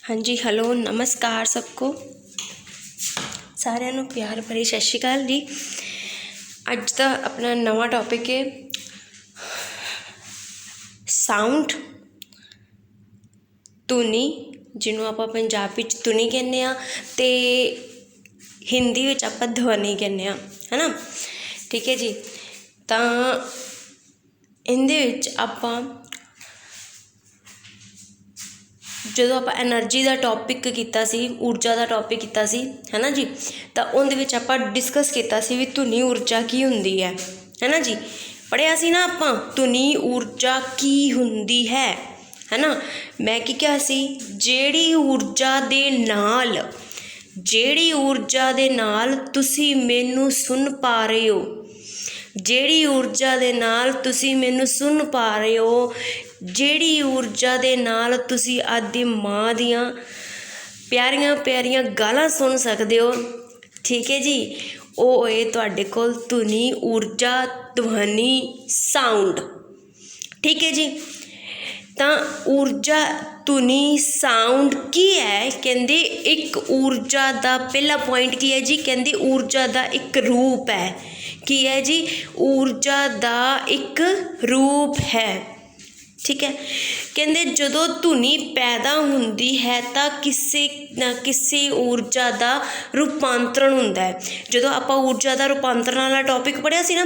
हाँ जी, हेलो नमस्कार सबको, सारिਆਂ ਨੂੰ प्यार भरी सत श्री अकाल जी। अज का अपना नवा टॉपिक है साउंड, धुनी, जिन्हों आप पंजाबी धुनी कहने ते हिंदी विच आपां ध्वनि कहने, है ना। ठीक है जी। तो इहदे विच आपां जो आप एनर्जी का टॉपिक किया, ऊर्जा का टॉपिक किया, है ना जी। तो उन्हें आप डिस्कस किया भी धुनी ऊर्जा की होंगी है ना जी। पढ़िया सी ना आप धुनी ऊर्जा की होंगी है ना। मैं की क्या सी, जेड़ी ऊर्जा दे नाल, जेड़ी ऊर्जा दे नाल तुसी मैनू सुन पा रहे हो, जेड़ी ऊर्जा दे नाल तुसी मैनू सुन पा रहे हो, जेड़ी ऊर्जा दे नाल तुसी आदी माँ दियाँ प्यारियां प्यारियां गालां सुन सकते हो। ठीक है जी। वो है तुहाडे कोल धुनी ऊर्जा, ध्वनि, साउंड। ठीक है जी। तो ऊर्जा, धुनी, साउंड की है, कहंदे एक ऊर्जा का पहला पॉइंट की है जी, कहंदे ऊर्जा का एक रूप है। की है जी, ऊर्जा का एक रूप है। ठीक है। कहंदे जदों धुनी पैदा हुंदी है तो किसी ना किसी ऊर्जा का रूपांतरण हुंदा है। जदों आपां ऊर्जा का रूपांतरण वाला टॉपिक पढ़िया सी ना,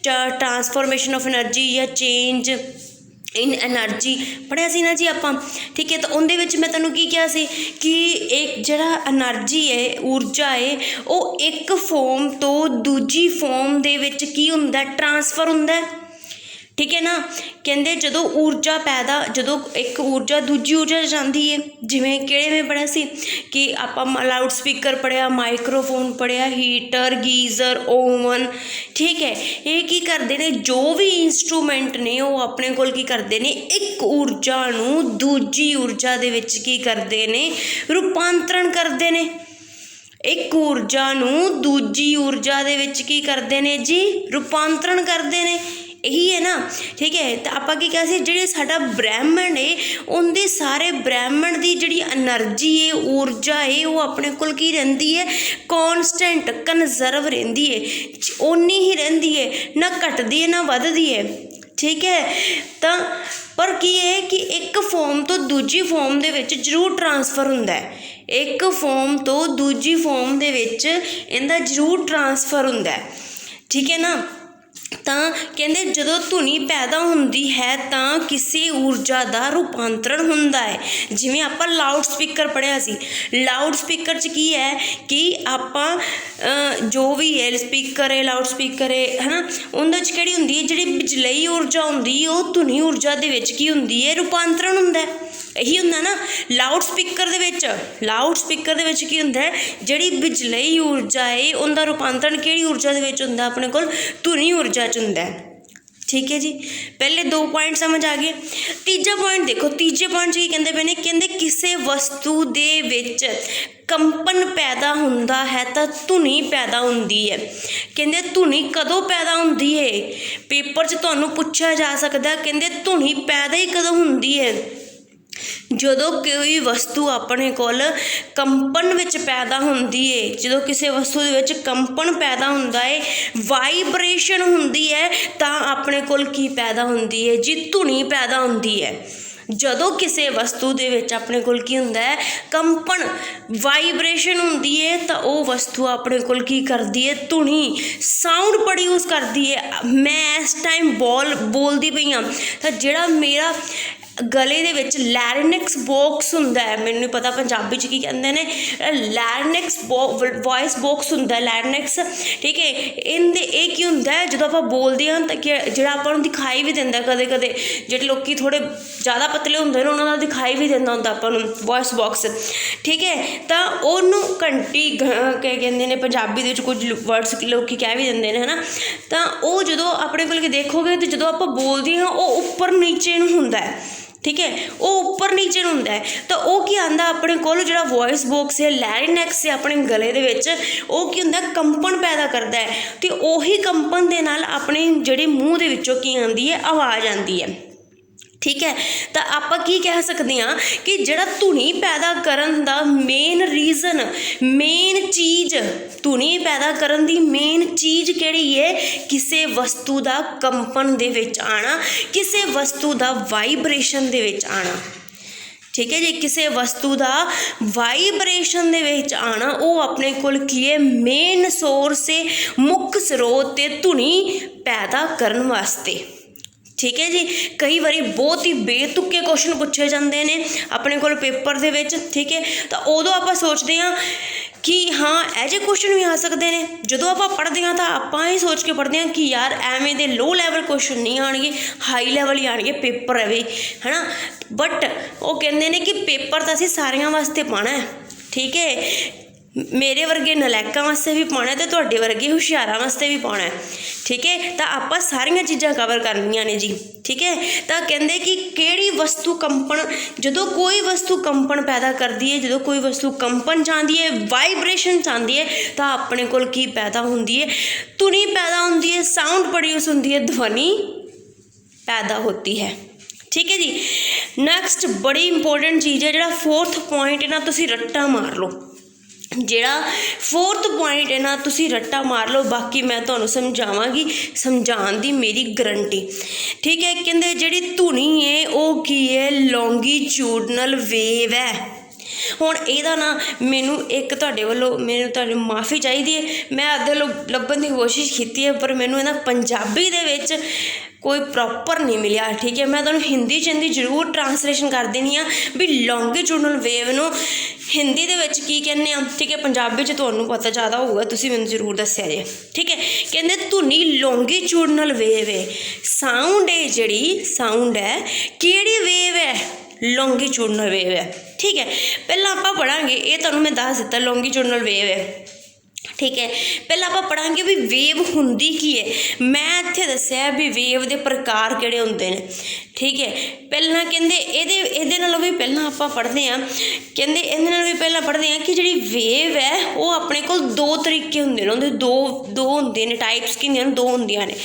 ट्रांसफॉर्मेशन ऑफ एनर्जी या चेंज इन एनर्जी पढ़िया सी ना जी आपां। ठीक है। तो उनदे विच मैं तुहानूं की कहा सी कि एक जिहड़ा एनर्जी है, ऊर्जा है, वो एक फॉर्म तो दूजी फॉर्म दे विच की हुंदा, ट्रांसफर हुंदा है। ठीक है ना। कहंदे जदों ऊर्जा पैदा, जदों एक ऊर्जा दूजी ऊर्जा जाती है, जिवें किहड़े में पढ़िया सी कि आपां लाउड स्पीकर पढ़िया, माइक्रोफोन पढ़िया, हीटर, गीज़र, ओवन। ठीक है। ये की करते हैं, जो भी इंस्ट्रूमेंट ने वो अपने कोल की करते हैं, एक ऊर्जा नूं दूजी ऊर्जा दे विच की करते हैं, रूपांतरण करते हैं। एक ऊर्जा नूं दूजी ऊर्जा दे विच की करते हैं जी, रूपांतरण करते हैं। यही है ना। ठीक है। तो आपां की कहा सी, जिहड़े साडा ब्रह्मंड है, उनके सारे ब्रह्मंड की जिहड़ी एनर्जी है, ऊर्जा है, वो अपने कोल की रहिंदी है, कॉन्सटेंट कनजर्व रहिंदी है, उन्नी ही रहिंदी है, ना घटदी है ना वधदी है। ठीक है। तो पर की है कि एक फॉर्म तो दूजी फॉर्म दे विच जरूर ट्रांसफर हुंदा है, एक फॉर्म तो दूजी फॉर्म दे विच इहदा जरूर ट्रांसफर हुंदा है। ठीक है ना। तो कहते जदों धुनी पैदा होंदी है तो किसी ऊर्जा का रूपांतरण हुंदा है। जिवें आपां लाउड स्पीकर पढ़िया सी, लाउड स्पीकर च की है कि आपां जो भी है स्पीकर है, लाउड स्पीकर है ना, उहदे च किहड़ी हुंदी है, जिहड़ी बिजलई ऊर्जा हुंदी है, वो धुनी ऊर्जा दे विच की हुंदी है, रूपांतरण हुंदा है। यही हुंदा ना लाउड स्पीकर दे विच, लाउड स्पीकर दे विच की हुंदा है, जिहड़ी बिजलई ऊर्जा है उनका रूपांतरण किहड़ी ऊर्जा दे विच हुंदा, अपने कोल धुनी ऊर्जा च हुंदा है। ठीक है जी। पहले दो पॉइंट समझ आ गए। तीजा पॉइंट देखो, तीजे पॉइंट की कहते पे ने, कहते किसी वस्तु दे विच कंपन पैदा हुंदा है तो धुनी पैदा हुंदी है। कहते धुनी कदों पैदा हुंदी है, पेपर च तुहानूं पुछया जा सकदा, कहते धुनी पैदा ही कदों हुंदी है, जदों कोई वस्तु अपने कोल कंपन विच पैदा हुंदी है, जदों किसी वस्तु दे विच कंपन पैदा हुंदा है, वाइब्रेशन हुंदी है, तां अपने कोल की पैदा हुंदी है जी, धुनी पैदा हुंदी है। जदों किसी वस्तु दे विच अपने कोल की हुंदा है, कंपन, वाइब्रेशन हुंदी है, तो वो वस्तु अपने कोल की करदी है, धुनी, साउंड प्रोड्यूस करदी है। मैं इस टाइम बोलदी पई हां, तो जिहड़ा मेरा गले दे विच लैरिनक्स बॉक्स हुंदा है, मैनूं नहीं पता पंजाबी च की कहंदे ने, लैरिनक्स वॉइस बॉक्स हुंदा है, लैरिनक्स। ठीक है। इहदे एह की हुंदा है, जदों आपां बोलदे हां तो जिहड़ा आपां नूं दिखाई भी दिंदा कदे कदे, जिहड़े लोकी थोड़े ज़्यादा पतले हुंदे ने, उन्हां दा दिखाई भी दिंदा हुंदा आपां नूं वॉइस बॉक्स। ठीक है। तो उहनूं घंटी कहंदे ने पंजाबी दे विच, कुछ वर्ड्स लोकी कह भी दिंदे ने, है ना। तो वो जदों अपने कोल देखोगे तो जदों आपां बोलदे हां, वो उपर नीचे नूं हुंदा है। ठीक है। वो उपर नीचे हुंदा है, तो वो की आंदा अपने कोल जिहड़ा वॉइस बॉक्स है, लैरिनक्स है अपने गले दे विच, वो की हुंदा कंपन पैदा करता है, तो उही कंपन दे नाल अपने जिहड़े मूँह दे विचों की आंदी है, आवाज़ आंदी है। ठीक है। तो आप की कह सकते हैं कि जिहड़ा धुनी पैदा करन दा मेन रीज़न, मेन चीज़, धुनी पैदा करन दी मेन चीज़ किहड़ी है? किसी वस्तु दा कंपन दे विच आना, किसी वस्तु दा वाइब्रेशन दे विच आना। ठीक है जी, किसी वस्तु का वाइब्रेशन दे विच आना, वो अपने कोल की है मेन सोर्स है, मुख्य स्रोत ते धुनी पैदा करन वास्ते। ठीक है जी। कई बारी बहुत ही बेतुके क्वेश्चन पूछे जाते हैं अपने कोल पेपर दे विच। ठीक है, तो उदों आप सोचते हैं कि हाँ ऐसे क्वेश्चन भी आ सकते हैं। जदों आप पढ़ते हैं तो आप ये सोच के पढ़ते हैं कि यार एवें दे लो लैवल क्वेश्चन नहीं आएंगे, हाई लैवल ही आएंगे, पेपर है भी है ना। बट वो कहते हैं कि पेपर तो असीं सारियां वास्ते पाना है। ठीक है, मेरे वर्गे नलैकों वास्ते भी पाना है तो तुहाडे वर्गे हुशियारां वास्ते भी पाना है। ठीक है, तो आप सारियां चीज़ां कवर करनियां ने जी। ठीक है, तो कहते कि किहड़ी वस्तु कंपन, जदों कोई वस्तु कंपन पैदा करती है, जदों कोई वस्तु कंपन चाहती है, वाइब्रेशन चाहती है, तो अपने कोल की पैदा होंदी है? धुनी पैदा होंदी है, साउंड प्रोड्यूस होंदी है, ध्वनि पैदा होती है। ठीक है जी। नैक्सट बड़ी इंपॉर्टेंट चीज़ है, जिहड़ा 4th पॉइंट है ना, तुसीं रट्टा मार लो। जिहड़ा 4th पॉइंट है ना, तुसी रट्टा मार लो, बाकी मैं तुहानूं समझावांगी, समझाउण दी मेरी गारंटी। ठीक है, कहंदे जिहड़ी धुनी है वो की है? लॉन्गीट्यूडनल वेव है। हुण इहदा ना मैनूं एक तुहाडे वल्लों मैनूं तुहाडी माफ़ी चाहिदी है, मैं अद्धे लभण दी कोशिश कीती है पर मैनूं इहदा पंजाबी दे विच कोई प्रॉपर नहीं मिलिया। ठीक है, मैं तुहानूं हिंदी च जरूर ट्रांसलेशन कर देनी आ भी लॉन्गीट्यूडनल वेव नूं हिंदी दे विच की कहने आ। ठीक है, पंजाबी च तुहानूं पता ज़्यादा होगा, तुसीं मैनूं जरूर दस्सिया जे। ठीक है, कहंदे धुनी लॉन्गीट्यूडनल वेव है, साउंड है, जिहड़ी साउंड है किहड़ी वेव है? लॉन्गीट्यूडनल वेव है। ठीक है, पहला आप पढ़ांगे, ये तुहानूं मैं दस दिता लॉन्गीट्यूडनल वेव है। ठीक है, पहला आप पढ़ांगे भी वेव हुंदी की है। मैं इत्थे दस्सिया भी वेव दे प्रकार किहड़े हुंदे ने। ठीक है, पहला कहंदे इहदे नालों भी पहला आप पढ़ते हैं, कहंदे इहदे नालों भी पहला पढ़ते हैं कि जिहड़ी वेव है वो अपने कोल दो तरीके हुंदे ने, उहदे दो हुंदे ने, टाइप्स की हुंदियां ने, दो हुंदियां ने।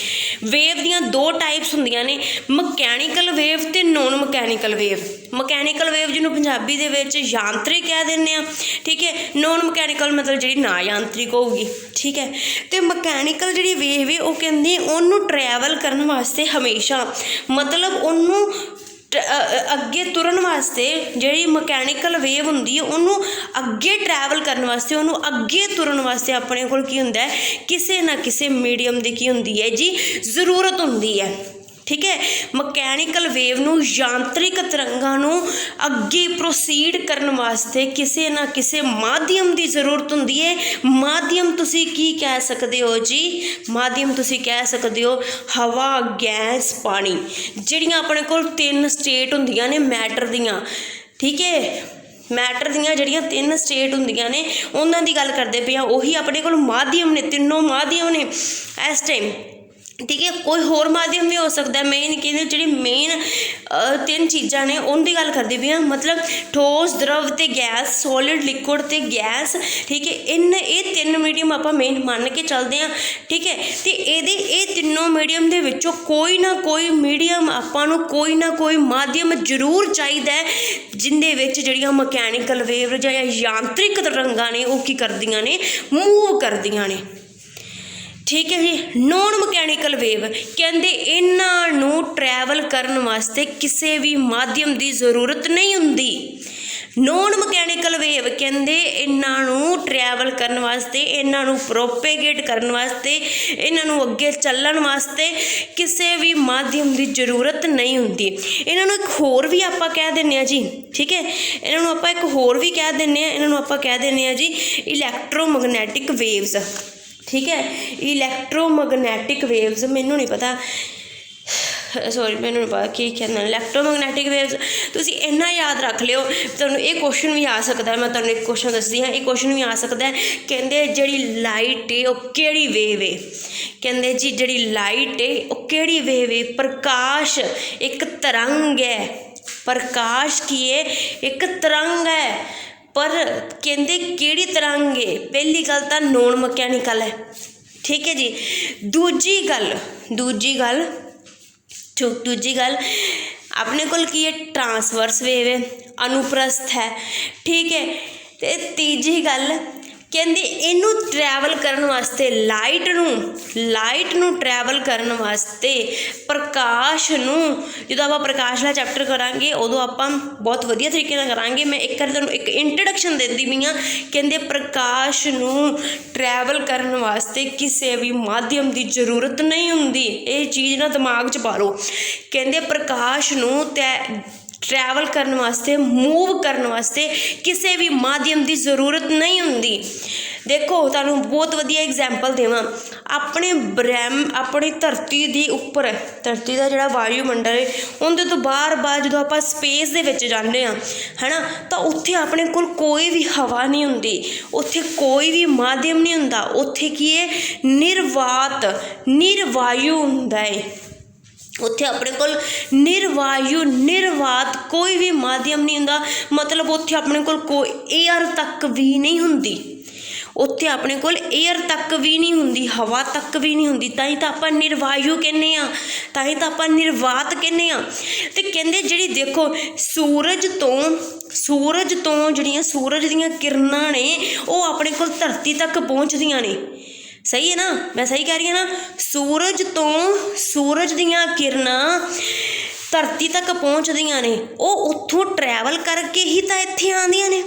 वेव दियां दो टाइप्स हुंदियां ने, मकैनिकल वेव ते non mechanical wave. Mechanical wave जिन्होंने पंजाबी दे विच यांत्रिक कह दिंदे आ। ठीक है, नॉन मकैनिकल मतलब जिहड़ी ना यांत्रिक होगी। ठीक है, तो मकैनिकल जिहड़ी वेव है वो कहंदे उहनूं ट्रैवल करन वास्ते हमेशा मतलब उहनूं अगे तुरन वास्ते जिहड़ी मकैनिकल वेव हुंदी है उहनूं अगे ट्रैवल करन वास्ते, उहनूं अगे तुरन वास्ते अपने कोल की हुंदा है? किसी ना किसी मीडियम दी की हुंदी है जी, ज़रूरत हुंदी है। ठीक है, मकैनिकल वेव नूं यांत्रिक तरंगां नूं अगे प्रोसीड करन वास्ते किसी ना किसी माध्यम की जरूरत हुंदी है। माध्यम तुसी की कह सकते हो जी? माध्यम तुसी कह सकते हो हवा, गैस, पानी, जिहड़ियां अपने कोल 3 स्टेट हुंदियां ने मैटर दियां। ठीक है, मैटर दियां जिहड़ियां 3 स्टेट हुंदियां ने उन्हां दी गल करदे पे आं, उही अपने कोल माध्यम ने, तीनों माध्यम ने इस टाइम। ठीक है, कोई होर माध्यम भी हो सकता है, मेन कहते जिहड़ी मेन 3 चीज़ां ने उनकी गल करदी पई आं, मतलब ठोस, द्रव ते गैस, सॉलिड, लिक्विड ते गैस। ठीक है, ये 3 मीडियम आप मेन मान के चलते हैं। ठीक है, तो ये तीनों मीडियम दे विचों कोई ना कोई मीडियम आपां नूं कोई ना कोई माध्यम जरूर चाहिदा है जिंदे विच जिहड़ियां मकैनिकल वेव जां यांत्रिक तरंगां ने वो की करदियां ने, मूव करदियां ने। ठीक है जी। नॉन मकैनिकल वेव कहंदे इन्हां नूं ट्रैवल करन वास्ते किसी भी माध्यम की जरूरत नहीं हुंदी। नॉन मकैनिकल वेव कहंदे इन्हां नूं ट्रैवल करन वास्ते, इन्हां नूं प्रोपेगेट करन वास्ते, इन्हां नूं अगे चलण वास्ते किसी भी माध्यम की जरूरत नहीं हुंदी। इन्हां नूं एक होर भी आपां कह दिंदे आ जी। ठीक है, इन्हां नूं आपां एक होर भी कह दिंदे आ, इन्हां नूं आपां कह दिंदे आ जी इलैक्ट्रोमैग्नैटिक वेव्स। ठीक है, इलैक्ट्रोमैग्नैटिक वेव्स, मैनूं नहीं पता, सॉरी मैनूं नहीं पता की कहना इलैक्ट्रोमैग्नैटिक वेव्स। तुसीं इन्ना याद रख लिओ, तुहानूं ये क्वेश्चन भी आ सकता है। मैं तुहानूं एक क्वेश्चन दसदी हाँ, एक क्वेश्चन भी आ सकता है। कहंदे जिहड़ी लाइट है वो किहड़ी वेव है? कहंदे जी जिहड़ी लाइट है वो किहड़ी वेव है? प्रकाश एक तरंग है। प्रकाश की है? एक तरंग है। पर कहंदे किहड़ी तरंग है? पहली गल तो नॉन मकैनिकल है। ठीक है जी। दूजी गल अपने कोल की है ट्रांसवर्स वेव है, अनुप्रस्थ है, ठीक है। तो तीजी गल कहते इनू ट्रैवल करने वास्ते लाइट नू ट्रैवल करने वास्ते प्रकाश नू जो आप प्रकाश वाला चैप्टर करांगे उदों आप बहुत वधिया तरीके नाल करांगे। मैं एक तुहानूं एक इंट्रोडक्शन देती पई हाँ। कहते प्रकाश नू ट्रैवल करने वास्ते किसी भी माध्यम की जरूरत नहीं हुंदी। ये चीज़ ना दिमाग च पा लो। कहते प्रकाश नू ट्रैवल करने वास्ते, मूव करने वास्ते किसी भी माध्यम की जरूरत नहीं हुंदी। देखो तुहानूं बहुत वधिया एग्जाम्पल देवां, अपनी धरती दी उपर, धरती का जिहड़ा वायुमंडल है उहदे तो बार जो आप स्पेस दे विच जांदे आ है ना, तो उत्थे अपने कोल कोई भी हवा नहीं हुंदी, उत्थे कोई भी माध्यम नहीं हुंदा। उत्थे की है निर्वायु हुंदा है। उत्थे अपने कोल निर्वात कोई भी माध्यम नहीं हुंदा। मतलब उत्थे अपने कोल कोई एयर तक भी नहीं हुंदी, उत्थे अपने कोल एयर तक भी नहीं हुंदी, हवा तक भी नहीं हुंदी। तां ही तां आपां निर्वायु कहने आ, तां ही तां आपां निर्वात कहने आ। ते कहंदे जिहड़ी देखो सूरज तो जिहड़ियां सूरज दीयां किरणां ने वो अपने कोल धरती तक पहुँचदियां ने। सही है ना, मैं सही कह रही हूँ ना। सूरज दीयां किरणां धरती तक पहुँचदियां ने, वो उत्थों ट्रैवल करके ही तो इत्थे आंदियां ने,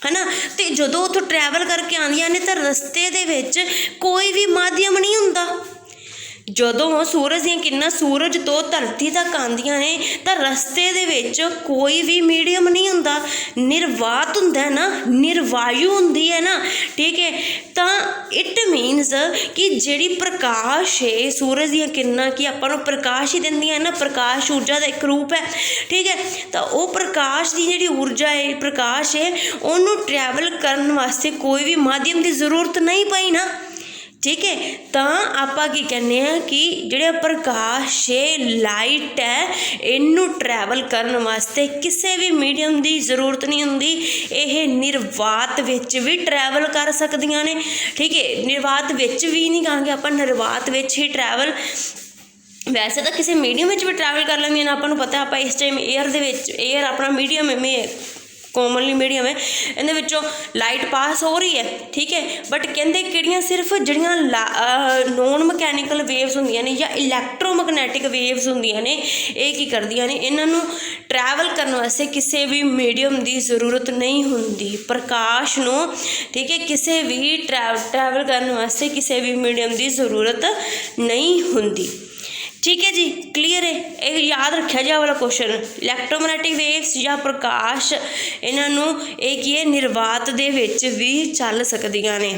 है ना। तो जदों उत्थों ट्रैवल करके आंदियां ने तो रस्ते दे विच कोई भी माध्यम नहीं हुंदा। जदों सूरज दीयां किरणां सूरज तो धरती तक आंदियां ने तो रस्ते दे विच कोई भी मीडियम नहीं हुंदा, निर्वात हुंदा है ना, निर्वायु हुंदी है ना, ठीक है। तो इट मीनस कि जिहड़ी प्रकाश है, सूरज दीयां किरणां कि आपां नूं प्रकाश ही दिंदियां है ना, प्रकाश ऊर्जा का एक रूप है, ठीक है। तो वो प्रकाश की जिहड़ी ऊर्जा है, प्रकाश है, उहनूं ट्रैवल करन वास्ते कोई भी माध्यम की जरूरत नहीं पई ना, ठीक है। तो आपां की कहने कि जिहड़ा प्रकाश है, लाइट है, इनू ट्रैवल करने वास्ते किसी भी मीडियम की जरूरत नहीं हुंदी। यह निर्वात विच भी ट्रैवल कर सकदियां ने, ठीक है। निर्वात विच भी नहीं कहांगे आपां, निर्वात विच ही ट्रैवल, वैसे तो किसी मीडियम में भी ट्रैवल कर लेंदियां ने। आपां नूं पता है इस टाइम एयर अपना मीडियम है, कॉमनली मीडियम है, इहदे विचों लाइट पास हो रही है, ठीक है। बट कहंदे किहड़ियां सिर्फ जिहड़ियां नॉन मकैनिकल वेव्स हुंदियां ने या इलैक्ट्रोमैगनैटिक वेव्स हुंदियां ने, ये की करदियां ने, इन्हां नूं ट्रैवल करने वास्ते किसी भी मीडियम की जरूरत नहीं हुंदी। प्रकाश नूं, ठीक है, किसी भी ट्रैवल करने वास्ते किसी भी मीडियम की जरूरत नहीं हुंदी, ठीक है जी। क्लीयर है, ये याद रखा जाए वाला क्वेश्चन। इलैक्ट्रोमैगनैटिक वेव्स या प्रकाश इन्हों ये निर्वात दे विच भी चल सकदियां ने,